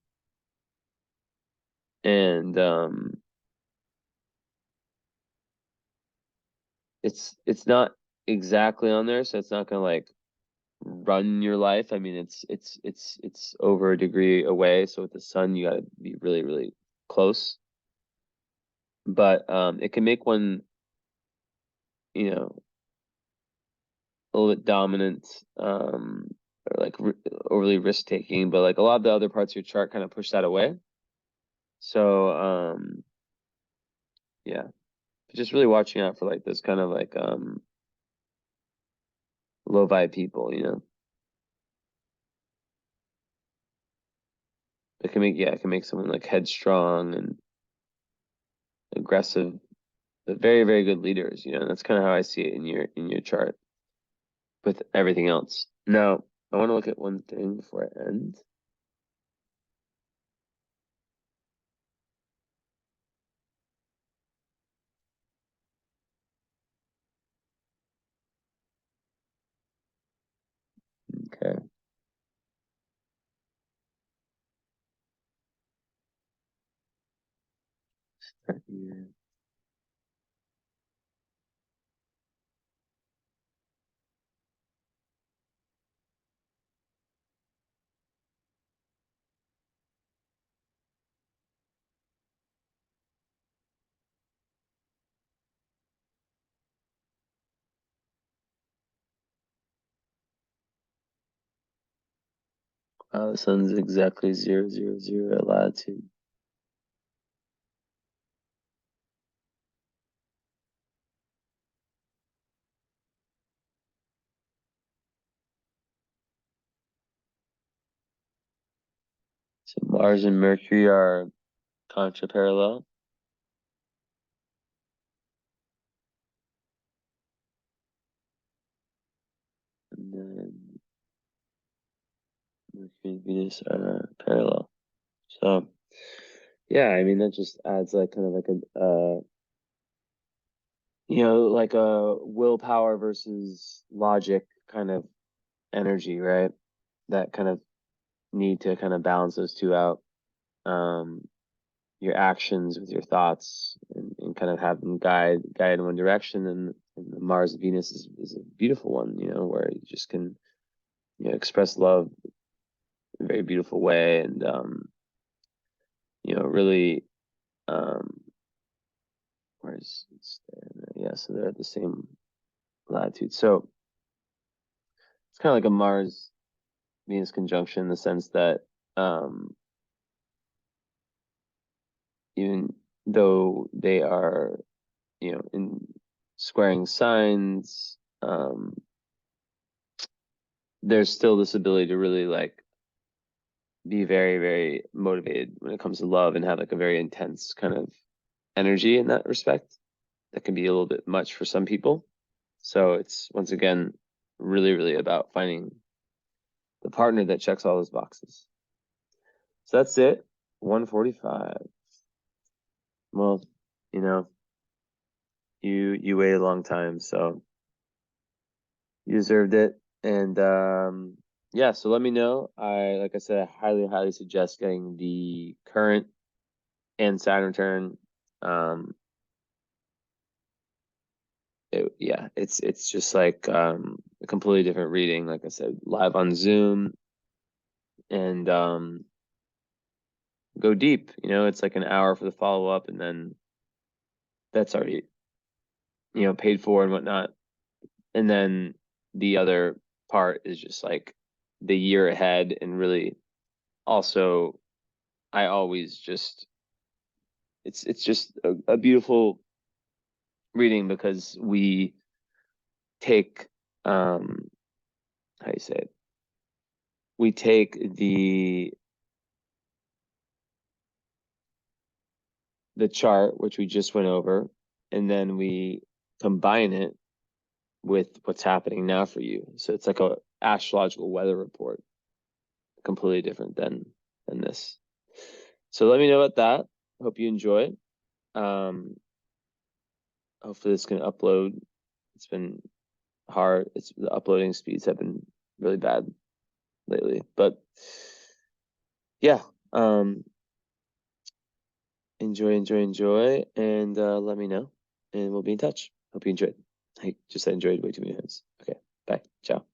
it's not exactly on there, so it's not gonna like run your life. I mean, it's over a degree away. So with the sun, you gotta be really, really close. But it can make one, you know, a little bit dominant, or like overly risk taking. But like a lot of the other parts of your chart kind of push that away. So yeah, just really watching out for like those kind of like low vibe people, it can make someone like headstrong and aggressive, but very, very good leaders, and that's kind of how I see it in your chart with everything else. Now, I want to look at one thing before I end. Okay. Right here. The sun's exactly 0, 0, 0 at latitude. So Mars and Mercury are contra-parallel. And then Mercury and Venus are parallel. So yeah, I mean that just adds like kind of like like a willpower versus logic kind of energy, right? That kind of need to kind of balance those two out. Um, your actions with your thoughts and kind of have them guide in one direction. And the Mars Venus is a beautiful one, where you just can express love in a very beautiful way and really where's it's yeah, so they're at the same latitude. So it's kind of like a Mars Venus conjunction in the sense that um even though they are, in squaring signs, there's still this ability to really like be very, very motivated when it comes to love and have like a very intense kind of energy in that respect. That can be a little bit much for some people. So it's once again really, really about finding the partner that checks all those boxes. So that's it. 145. Well, you know, you wait a long time, so You deserved it. And yeah, so let me know. Like I said, I highly suggest getting the current and Saturn return. Um, yeah, it's just like a completely different reading. Like I said, live on Zoom and go deep. It's like an hour for the follow up, and then that's already paid for and whatnot. And then the other part is just like the year ahead, and really also I always just it's just a beautiful reading because we take how do you say it? We take the chart which we just went over, and then we combine it with what's happening now for you. So it's like a astrological weather report, completely different than this. So let me know about that. Hope you enjoy it. Hopefully this can upload. It's been hard. The uploading speeds have been really bad lately, but yeah, enjoy, and let me know, and we'll be in touch. Hope you enjoyed. I just said enjoyed way too many times. Okay, bye, ciao.